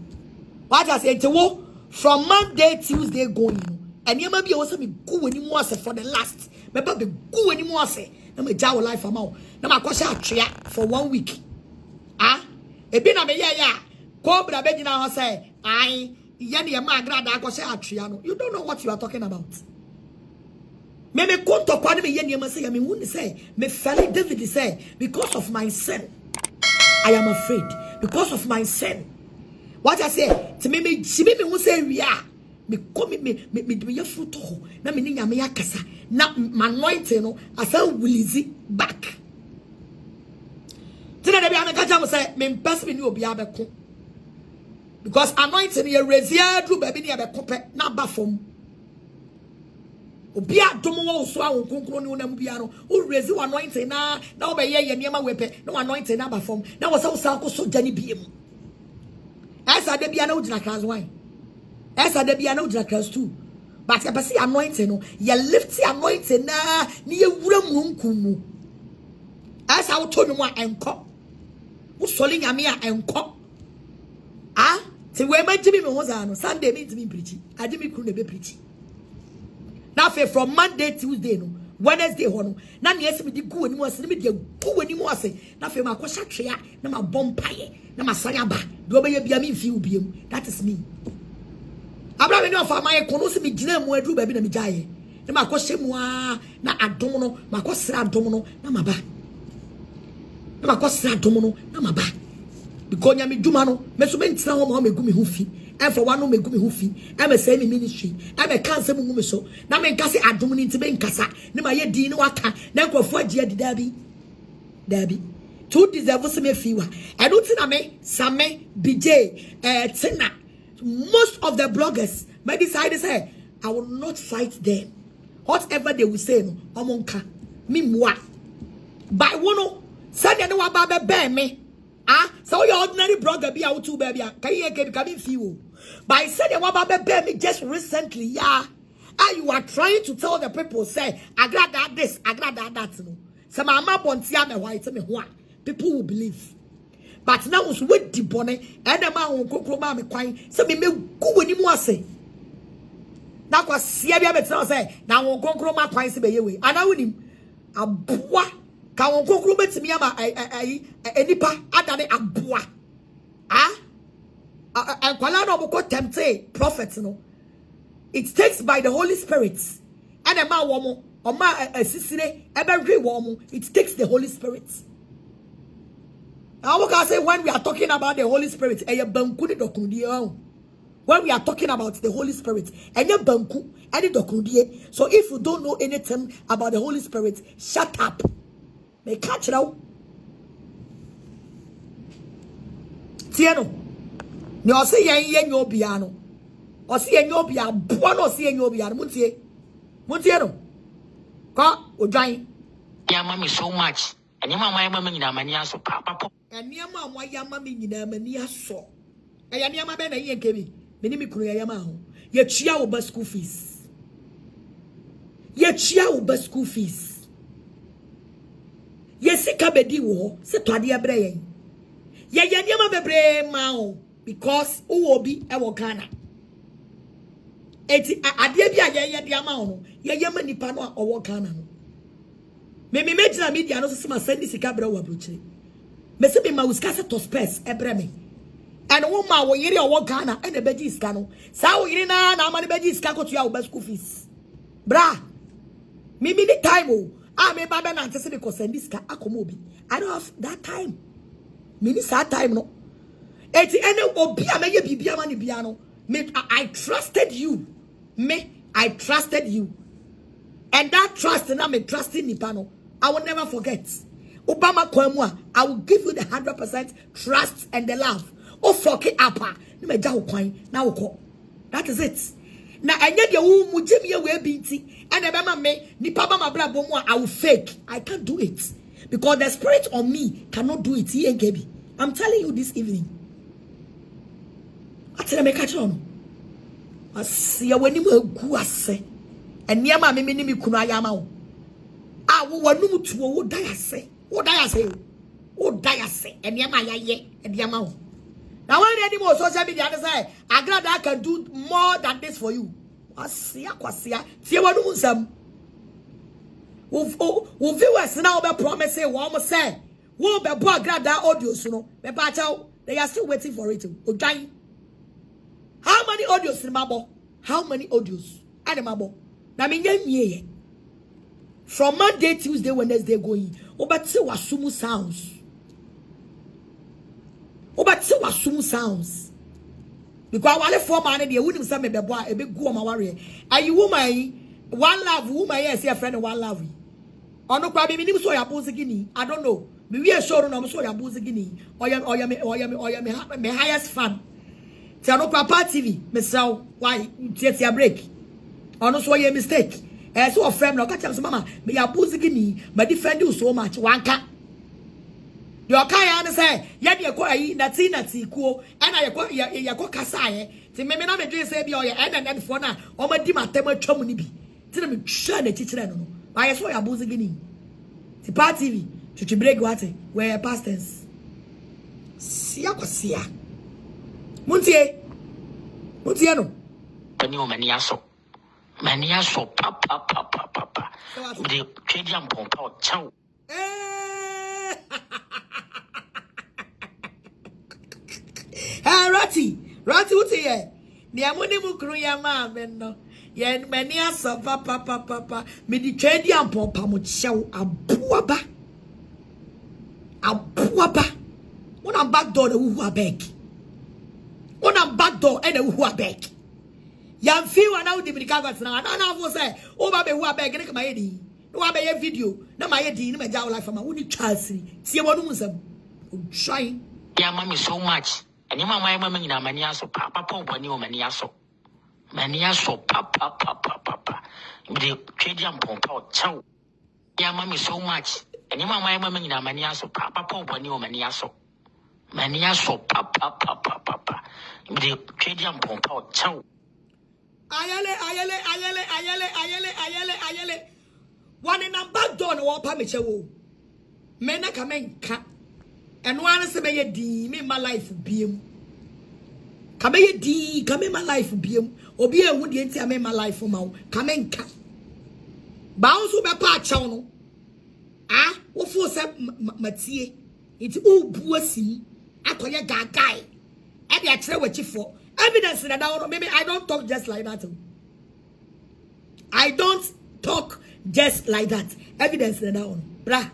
What I say to from Monday, Tuesday going. And you may be also be go anymore for the last. Maybe be go anymore say. Na me jaw life amount. Na ma kwasha atria for 1 week. Ah? Ebi na me ya. Cobra be na ho say, "Ai, ye na ma Agradaa kwasha atria no." You don't know what you are talking about. Me konto kwa me ye na say me hu say, me fell David say, because of my sin, I am afraid. Because of my sin. What I say, to me who say we are. Me come me ya fruit ho na me nyame yakasa na my anointing no asa wulizi back tina de bia me ka jam say me pass me ni obi abeko because anointing ye rezia dru ba bi ni abeko pe na ba fom obi adom wo so awon konkro ni wonam bia no o rezi anointing na wo be ye niam wepe na anointing na ba fom na wo sa ko so jani biem asa de bia na wo dina class 1 esa de bia na udra class 2 but ya pese anointing no ya lift anointing na ni ye wura munkum mu esa wo to nwu a enko wo soli nyame a enko ah ti we ma jimi me ho za no Sunday me ntimi preach adimi kru na be preach na fe from Monday Tuesday no Wednesday ho no na ne ese me di gu ani mu ase me di gu ani mu ase na fe ma kwasha twea na ma bompaye na ma sanya ba do be ye bia me mfi ubiem. That is me. Abraham no fa my kono se me gina mu adru ba bi na me jaye na ma kwashe mu a na adom no ma kwasra adom no na ma ba na ma kwasra adom no na ma ba because nya me dwuma no me so me ntina ho ma me gu me ho fi e for one no me gu me ho fi e me say me ministry e me kanse mu me so na me nkase adom ni ntibe nkasa na ma ye din ni waka na nkofo agia di dabi to deserve se me fi wa e do tina me same bj tina. Most of the bloggers may decide to say, I will not fight them. Whatever they will say, no, omonka, me moi. By one, send you know about me. Ah, so your ordinary blogger be out to baby. Can you get coming few? By said you about me just recently, yeah. And you are trying to tell the people, say, Agradaa this, Agradaa that. No. So my mama wants me white me what people will believe. But now was with the bonnet and the man who could me quine. So me go any more say. Now was Siabia better say, now won't go my quine to be away. And I would him a bois can go to me a nipa adane a bois. Ah? And Qualano will tempt prophets, no. It takes by the Holy Spirit. And a man woman or my assistant, every woman, it takes the Holy Spirit. Now, what I say when we are talking about the Holy Spirit, when we are talking about the Holy Spirit, so if you don't know anything about the Holy Spirit, shut up. May catch now. Tieno, you say yen yo piano, or see yen yo piano, buono see yen yo piano, Muntieno. Ka ojai.
Yeah, mommy, so much. And your mamma in Amania so papa.
And near my yamma in Amania so. I am Yama Ben and ENKB. Minimi Kuyama. Yet chia over school fees. Yet chia over school fees. Yes, a cabedi war, set to the brain. Yet Yama Bebre Mao, because Uobi Awokana. Eti Adebia Yamano, Yama Nipano or Wakana. Me imagine media no se ma send this cabra wa bruche. Me se be ma uskasa to space ebreme. And wo ma wo yiri owo Ghana e na beji iska no. Sa wo yiri na ma ne beji iska ko to ya wo school fees. Bra. Me the time o. Ah me baba na ntese ko send this ka akomo obi. I don't have that time. Me ni sa time no. Eti ene obi a me ye bibia ma ne bia no. Me I trusted you. I trusted you. And that trust and I'm trusting Nipano. I will never forget. Obama Kwemwa, I will give you the 100% trust and the love. Oh, fuck it up. Now, that is it. Now, I need your mujimia way binti. And I me, Nipama Blabomwa, I will fake. I can't do it. Because the spirit on me cannot do it. ENKB. I'm telling you this evening. I tell you, catch on. I see you when you go say. And near my mini kunayama. I will want to what die say. What die say? What die say? And near my ye and yamao. Now when any more social media they say Agradaa can do more than this for you. Kwasia. See what do some. Who viewers now be promising one more say. Who be boy Agradaa audios no. Me pacha they are still waiting for it. Okay. How many audios in mabo? How many audios? Animabo. Na me nye. From Monday, Tuesday, Wednesday going. Obati wasumu sounds. Obati wasumu sounds. Because wale for man dey wouldn't say me be boy e be go ma worry. Are you woman one love woman yes your friend one love. Ono kwa bi minim so ya bozigini. I don't know. Me we sure no so ya bozigini. Oya me highest fan. Ti ono kwa TV. Me say why tie break. Ono so ye mistake. So a friend no catch am mama me ya bozigini me defend you so much wanka. Your kaya say ya de ko ayi nati kuo e na ye ko kasa ye ti me na me dwe say bi o ye and for na o ma di matem atwam ni bi ti na me twa na chichire no ba ye so ya bozigini ti pa TV to break what where pastors sia kwasia muntie no
pani o mani aso papa de twedi ampompa o chaw
Rati uti ye. Ni amuni mukuru ya maame no. Ye mani aso papa. Me di twedi ampompa mo chew abuaba. Una back door na wu abeg. Una back door e na wu abeg. Yam fi wa na udi milika got na fo say o ba be wu abeg ne ka ma ye di. No wa be ye video na ma ye di ne ma ja life ma woni chance tie wonu musam. O try.
Ya mami so much. Ani mama mama nyina mani aso papa oboni o mani aso papa de twedi ampompa o chaw ya mami so much ani mama mama nyina mani aso papa oboni o mani aso papa de twedi ampompa o chaw
ayele one in back door no pa me chewo me na ka menka eno an se be di me my life biem ka be di ka me my life biem obi ehu de enti me my life ma wo ka menka ba wo so be pa achew no wo fo se matie enti o bu asim akoye gagai e be akere wachifo evidence na da maybe I don't talk just like that. I don't talk just like that. Evidence na da bra.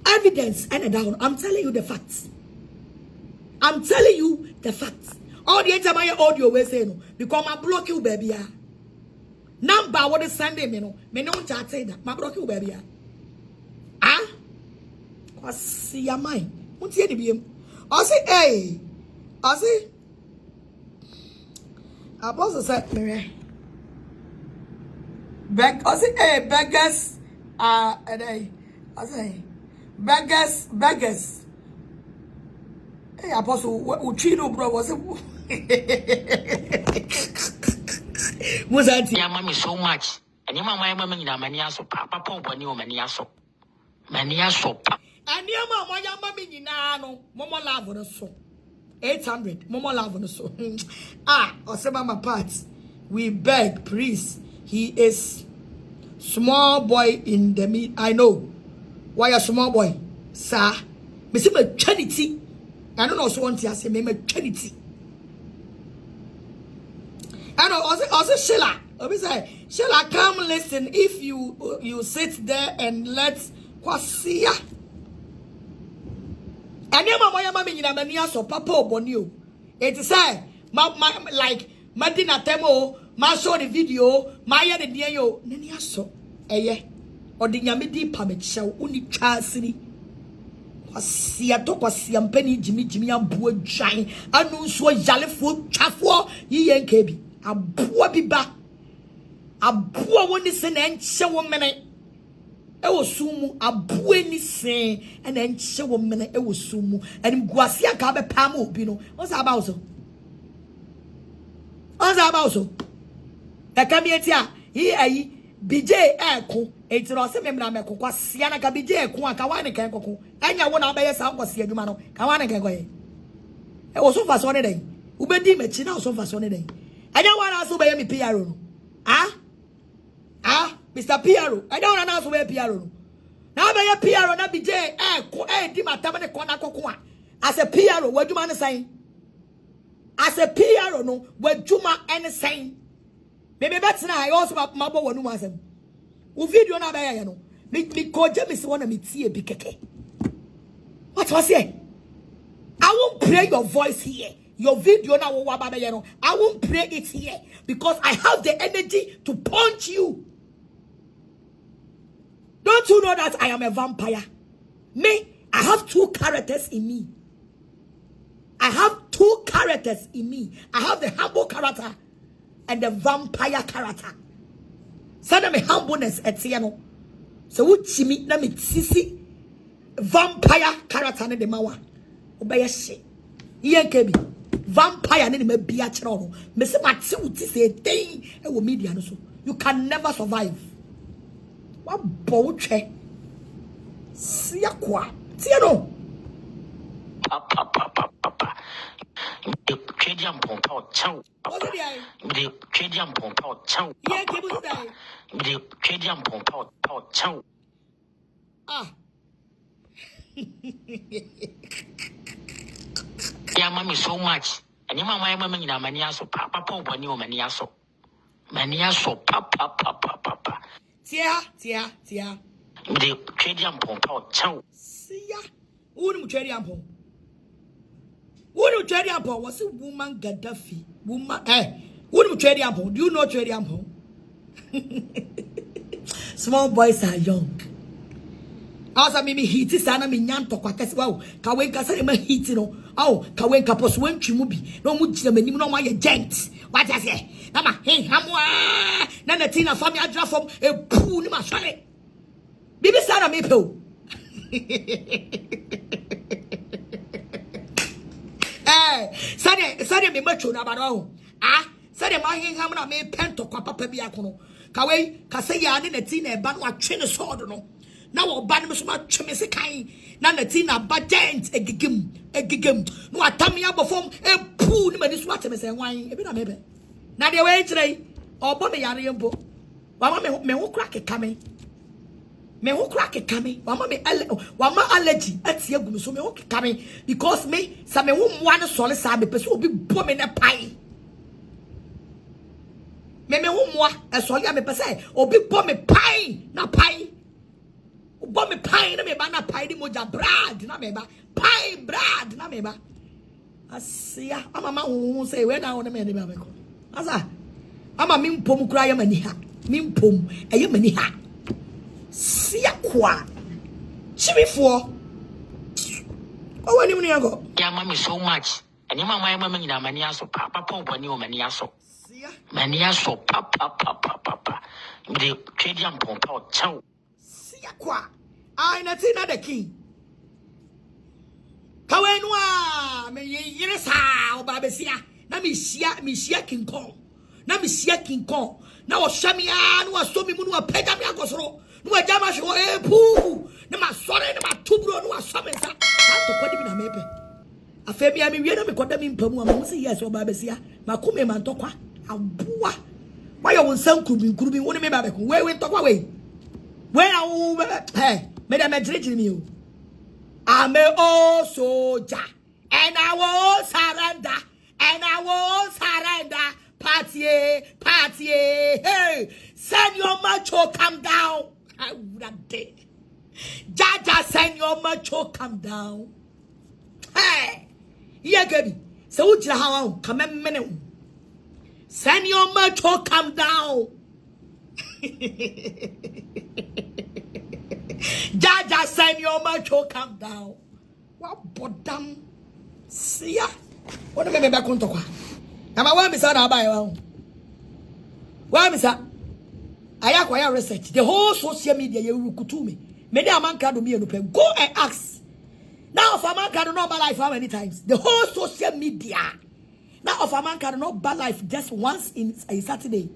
Evidence and down. I'm telling you the facts. I'm telling you the facts. All the time I audio we say no because I block you baby. Number what is Sunday me no chat say that. I block you baby. Kwasi ya mai. Muntie ni biem. I say Apostle said me. Beggars and I say beggars. Hey, Apostle, what you bro was it? Was that
ya mami so much? And your mama nyina mani aso papa oboni o mani aso and your
mama nyina no momo love no so 800 momo love no so Osemama part we beg please, he is small boy in the meat. I know why a small boy sir me say me charity I don't know so want to say me charity and also Sheila obi say Sheila come listen if you sit there and let kwasia and your mama nyina mani aso papa oboni o it say like madina temo ma show the video ma ya de dia yo nani aso eye odinyame di pa me chew uni twasini kwasia to kwasia mpani jimi ambo adwan anu so yalefo twafo yi ENKB aboa biba aboa woni se na enche wo mene e wo sumu aboa ni se na enche wo mene e wo sumu enim guase aka be pa ma obi no what's about so e kam yetia yi ayi BJ eko etiro se memra meko kwasia na ka BJ eko aka wan kan koko anya wo na be yesa kwasia adwuma no ka wan kan koye E wo so fa so ne den. Ubedi mechi na wo so fa so ne den. Anya wana so be me PRO no. Mr. PRO. Anya wana na so be PRO no. Na be ye PRO na bi je di matam ne kona kokko a. As a PRO wadwuma ne san. As a PRO no wadwuma ene san. Me betina I also mabo wonu asem. U video na be ye no. Me koje me se wona me tie bi keke. What was here? I won't play your voice here. Your video now, I won't play it here because I have the energy to punch you. Don't you know that I am a vampire? Me, I have two characters in me. I have two characters in me. I have the humble character and the vampire character. Send me humbleness at Siano. So, what Jimmy, let me see vampire character in the Mawa. Obey shit. ENKB. Vampire ne me bia chero no me se mate uti se den e wo media no so you can never survive wa bo twe sia kwa tie no
papa twediam pompa o chau me twediam pompa o chau
ye ke bu dai
me twediam pompa o chau Yeah, mommy, so much. And your mamma, mamma, in mania so papa, when you mania so papa.
Tia.
The tradium pompa, chow.
See ya. Wouldn't tradium pom. Wouldn't tradium pom was a woman Gaddafi. Woman, wouldn't tradium pom. Do you know tradium pom? Small boys are young. Asa mimi hiti sana mi nyanto kwa kesi wow kawenka sana ma hiti no au kawenka poso wentwi mu bi no mu gina manim no ma ye gent what I say na ma hamwa na na tina fami adra fam e pu ni ma swale bibi sana me pe o sade me macho na ba no sade ma ham na me pento kwa papa bi akono kawe kase ya ne na tina e ba no atwe ne sword no now we ban me so much me se kan na na budget egigem no atamia bofom e pu ni mani so ateme se wan e bi na mebe na de we kire obo me yare mbo wa ma me ho kra keka me ho kra keka me wa ma allergy atie gum so me ho keka me because me sa me ho moa ne sole sa be pese obi bo me ne pai me ho moa e sole me pese obi bo me pai na pai Bo me pie na me ba na pie di moja brad na me ba pie brad na me ba asia ama hu say we na wona me de ba me ko asa ama mi mpom kura ya mani ha mi mpom eye mani ha sia kwa chimifo o wani mu yango
yeah mommy so much and your mamma nyina mani aso papa when you mani aso
sia
mani aso papa me twediam pompa o chau
sia kwa I na tina the king. Kawenwa me yire sa obabesia na me shia king kong. Na me shia king kong. Na o shamia no aso mi mu no apega mi agosoro. No ajama hwe pu. Na ma sore na ma tubro no aso me sa. Na to kwadi bi na mebe. Afa bia me wie na me koda mi mpamu ama se yes obabesia. Makome man tokwa aboa. Why you won kurubi woni me ba be ko. We tokwa we. When I hey, madam, I'm a old soldier, and I won't surrender, Party, hey, send your macho, come down. I would have dead. Jaja, send your macho, come down. Hey, yeah, baby. So, how come a minute? Send your macho, come down. Jaja, send your macho, come down. What bottom? See ya. What do I back on to? Am I one beside our bio? Why, Mister? I acquire research. The whole social media you could to me. Many a man can do me and go and ask. Now, if a man can know about life how many times? The whole social media. Now, if a man can know about life just once in a Saturday.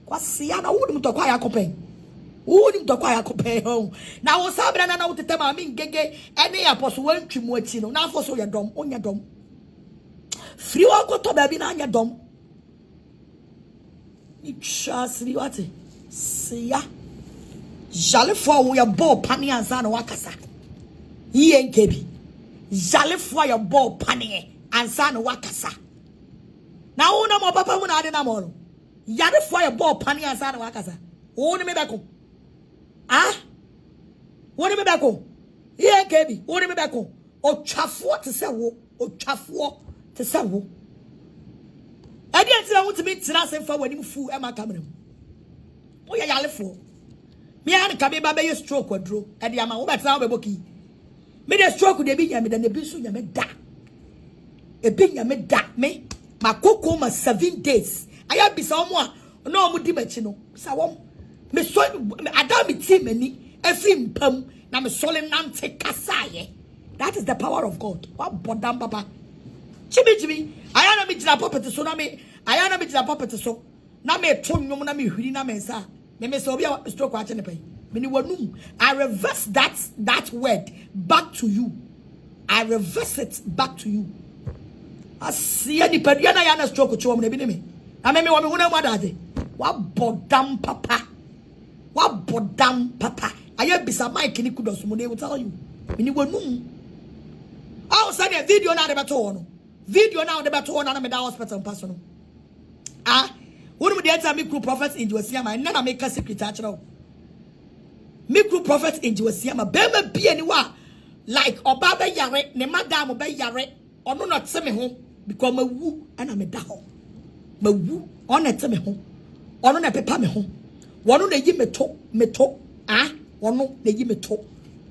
Kwasi ana wouldn't talk quiet copy. Wouldn't talk quiet copy home. Now, was Sabra now to tell me gege any apostle went to Mochino. Now, for so your dom on your dom. free wa go to baby na anya dom ni chasri wate siya jale fo wo ya bo pani ansa na wakasa ENKB jale fo ya bo pani ansa na wakasa na wo na mo papa mu na ade na mo no yare fo ya bo pani ansa na wakasa wo ni me beko ah wo ni me beko ENKB wo ni me beko o twafo te se wo o twafo te se wo ade anti wo te me tira se fa wani mu fu e ma kamera mu wo ya yale fo me an ka be ba be stroke adro ade ama wo betra wo be boki me de stroke de bi nya me da ne bi so nya me da e bi nya me da me makoko ma 7 days aya bi sa omo a na omo di machi no sa wom me so ada me team ani every mpam na me sole nante kasaye. That is the power of God. What bodam baba chibi aya na me jira puppet so na me aya na me jira puppet so na me to nwom na me hwiri na me sa me so obi a stroke wa chene pai me ni wanum. I reverse that word back to you. I reverse it back to you. Asiya ni padua na ya na stroke cho mo na bi ne me na me wa me huna mu adade wa bodam papa aya bisa mic ni kudos mo, they will tell you me ni wanum. I was saying a video na de beto no video na de beto na me da hospital pass no one of the enter me group prophets in Josiama and na make a secret actual me group prophets in Josiama be me bi aniwa like oba be yare ne madam be yare ono not se me ho because mawu and me da ho mawu ono te me ho ono na pepa me ho wono na yi me to wono na yi me to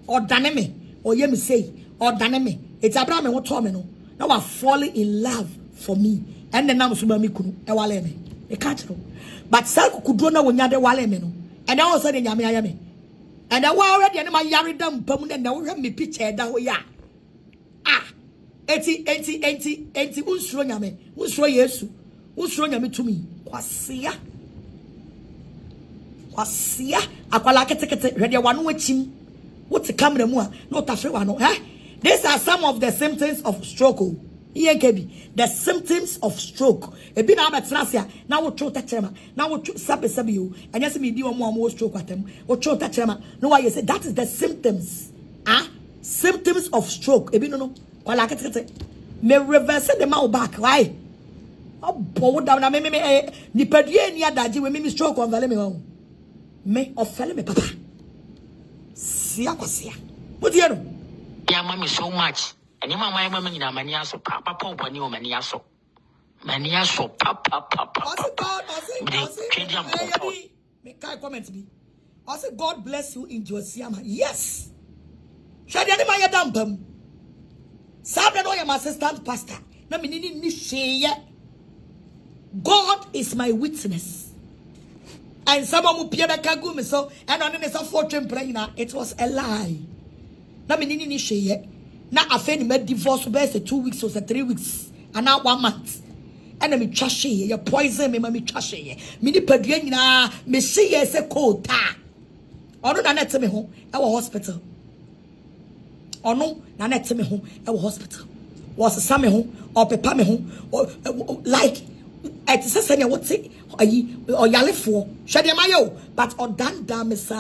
odane me oye me say odane me it's Abraham me wo to me no now I falling in love for me and then now so ba me kunu e wale me e catch no but sir kukudro na wonya de wale me no and then also the nyame aya me and then wa already na ma yare dam pam na na wo hwe me picture da ho ya enti unsuro nyame unsuro Yesu unsuro nyame tumi kwasia akwala ketekete hwede wano wachim wote camera mu a no tafre wano these are some of the symptoms of stroke. ENKB, the symptoms of stroke. Ebi na abetrasia na wo tro tachrema na wo sabe you anya se me di omo stroke atem wo tro tachrema no why you say that is the symptoms symptoms of stroke. Ebi no kwala ketekete me reverse the mouth back why obo down na me ni padue ni adaje we me stroke on vale me ho me ofele me papa sia kwasia what you know
yeah mommy so much. And your mamma, maniaso, papa, papa, new maniaso. Maniaso, papa.
I said, God bless you in Josiama. Yes. Shadi my dampum. Sabre no my assistant pastor. Na minini ni sheye. God is my witness. And someone who Pierre Kagumi so and on a fortune player. It was a lie. Na minini ni sheye. Na afeni me divorce be 2 weeks or 3 weeks and now 1 month and me trashe ye poison me trashe ye me ni padua nyina me hye ye se kota ono na net me ho e wo hospital ono na net me ho e wo hospital was some me ho or pepa me ho like et se se ne wote ayi o yalefo hwede mayo but odanda me sa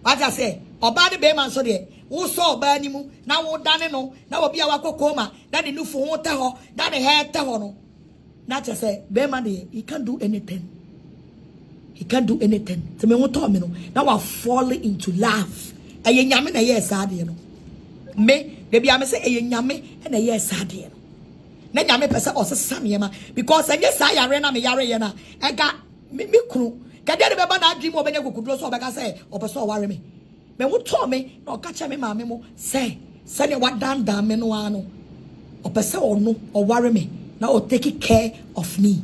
what I say oba de be man so de wo so oba ni mu na wo dane no na obi a wakokoma na de nufu ho te ho na de he te ho no na che say be man de he can't do anything to me wo to me no na wa fall into love eye nyame na yes ade no me de bia me say eye nyame na yes ade no na nyame pese o sesa me ma because anye sa yare na me yare ye na ega me kunu kade de be ba na dream obenya kokudro so obeka say opeso ware me me wo to me na okacha me maame mo say ne wadanda me no ano opese ono o ware me na o take care of me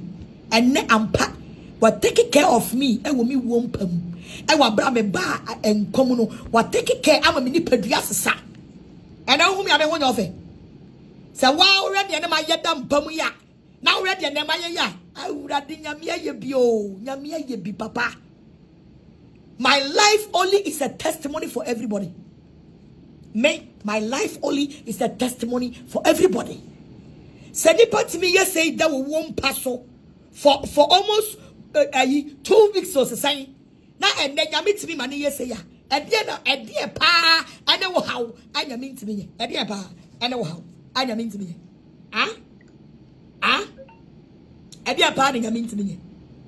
and ne ampa what take care of me e wo mi wo mpam e wa bra me ba enkom no what take care ama me ni padua sesa and na hu me ame ho nyofe say wa already ne ma yeda mpam ya na already ne ma ye ya awurade nyame ye bi o nyame ye bi papa. My life only is a testimony for everybody. My life only is a testimony for everybody. Said the part me yes say that we won't pass for almost 2 weeks or so. Now and then you meet me money yes say ya. And then a dear pa I know how I mean to me. A dear pa I know how I mean to me. A dear pa I mean to me.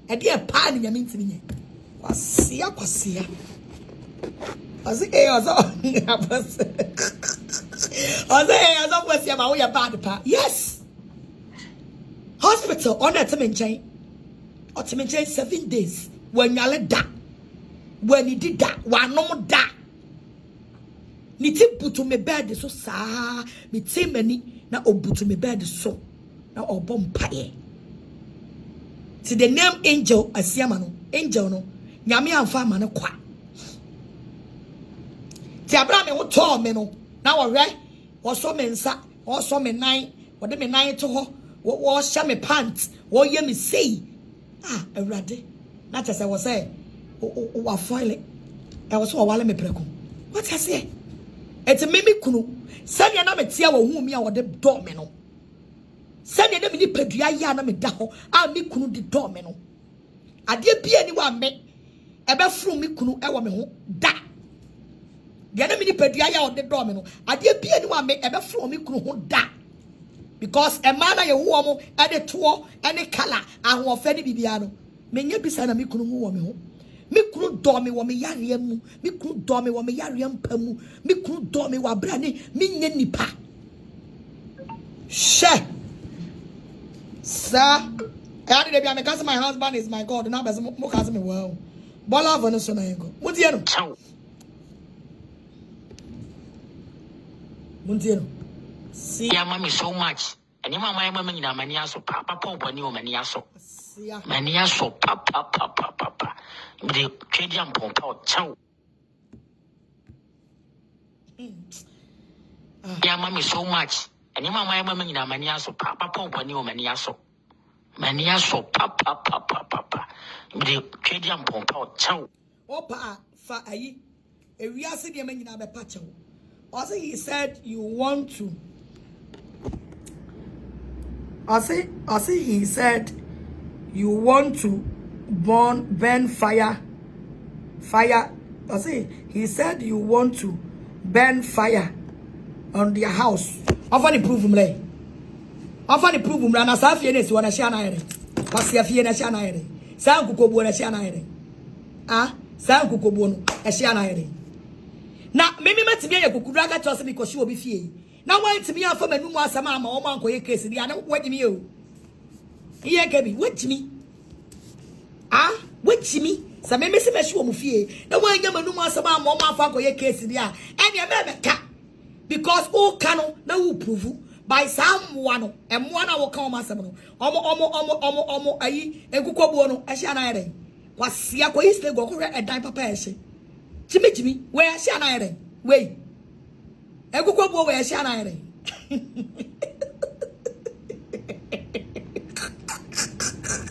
A dear pa I mean to me. Kwasia. Was it a bad pa? Yes. Hospital on that time or 7 days when you let that. When he did that, one no da. Ni ti put me bed so sa, me ti many na obutu me bed so na obom paye. See the name angel asiama no, angel no, nyame amfa ma no kwa. Ti abra me wo to me no, na wo hwe, wo so me nsa, wo so me nan, wo de me nan to ho, wo hya me pants, wo ye me sei. Awrade. Na chese wo say wa foile e wo so wale me preko what I say et me kunu sane na metia wo hu mi a wo de do me no sane na me ni padua ya na me da ho a me kunu de do me no ade bia ni wa me e be fru me kunu e wo me ho da de na me ni padua ya wo de do me no ade bia ni wa me e be fru me kunu ho da because e man na ye hu omo e de to e ne kala ahofa ni bibia no menye bisa na me kunu hu wo me ho me kunu do me wo me yare mu me kunu do me wo me yare mpa mu me kunu do me wa bra ne me nya nipa she sir I dey be because my husband is my God na be mo ka me well bola vo no so na yego muntie no
see ya mami so much and your mama mama nyina mani aso papa boni o mani aso papa de twedi ampompa o chaw ya mami so much and your mama mama nyina mani aso papa boni o mani aso papa de twedi ampompa o chaw
opa fa ayi ewiase de manyina be pa chaw also he said you want to he said you want to burn fire. He said you want to burn fire on their house. Often prove him lay. Often prove him na safie ne si wana shana ere. Kwasi afie na shana ere. San kukobu na shana ere. San kukobu no e shana ere. Na mimi matimi ya kukudra ga chose because she obi fie. Na wan timi afa manum asama ama o man koye case dia na wagimi o. ENKB wagimi. Wagimi. Sa meme se meshi wo mu fie. Na wan nya manum asama ama o man fa koye case dia. Ene e be ka. Because o kano na wo prove by someone no emwa na wo kan o masam no. Omo ayi ekukobuo no ehia na ere. Kwasia koyi stay go ko edan papa ehie. Jimmy, where is your iron? Wait. I go go where is your iron?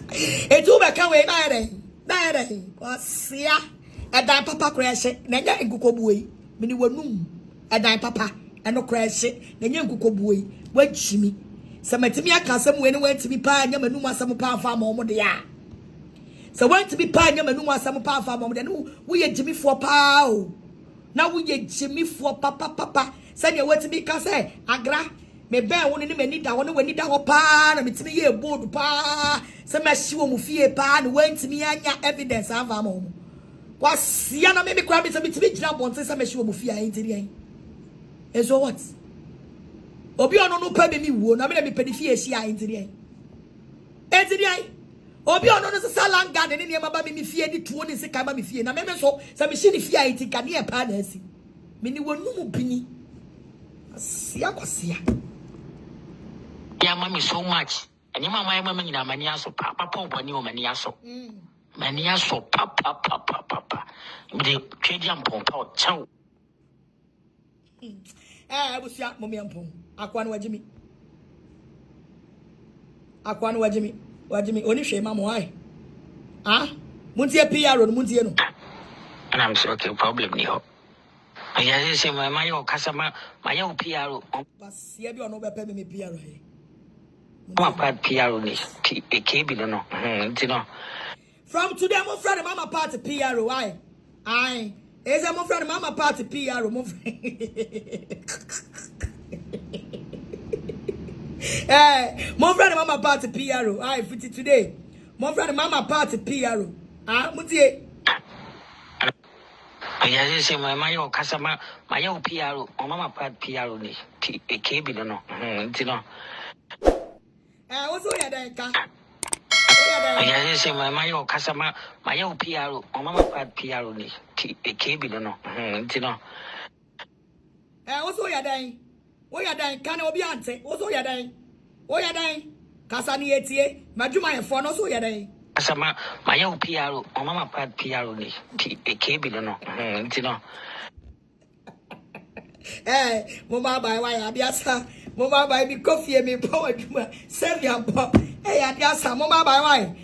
It's over, can we iron? What's here? A dime papa crash it, then you go boy. Many were noon. A dime papa, and no crash it, then you go boy. Wait, Jimmy. Some Timia can some when went to be pine, and no some pound farm over the yard. So want to be pine and no some power farm then we are Jimmy for pow. Now we are Jimmy for papa. Send your word to me can say Agra me bear one in the minute I want to need a pan and it's me a board pa some machine mufie pan went to me and evidence of our mom. Was Yana maybe grab it a bit to jump on some machine mufia into the end. And so what? Obiano no pay me won, I mean, me pedifia she into the end. Into the end. Obi ono no se land garden ni mama me fie ni tuo ni se kama me fie na me so se me hye ni fie iti ka ne pa na asi me ni wonu mu bini asia kwasia
ya mami so much ani mama mama nyina mani aso papa boni o mani aso papa de twedi ampompa o chaw
abusia momi ampom akwa no wajimi Wajimi oni shema moai. Muntie PR no muntie no.
And I'm so okay problem ni ho. I say my yo kasama my yo PR.
Bas ye bi ono be pe me PR he.
Mama part PRO ni ENKB no no.
From today, I'm friend mama party PRO. Why? Aye. Is I'm friend mama party PRO. Eh, my friend mama party PRO. Aye, for today. My friend mama party PRO. Ah, mutie.
I say my yo customer, my yo PRO, or mama part PRO ni ENKB no no.
What's all your day, ka?
I say my yo customer, my yo PRO, or mama part PRO ni ENKB no no.
What's all your day? What your day? Can I be answer? What's all your day? What your day? Kasani etie, majuma e phone also your day.
Customer, my yo PRO, or mama part PRO ni ENKB no no.
Mama by why adiasa. Mama by me coffee me power. Save your pop. Adiasa. Mama by why.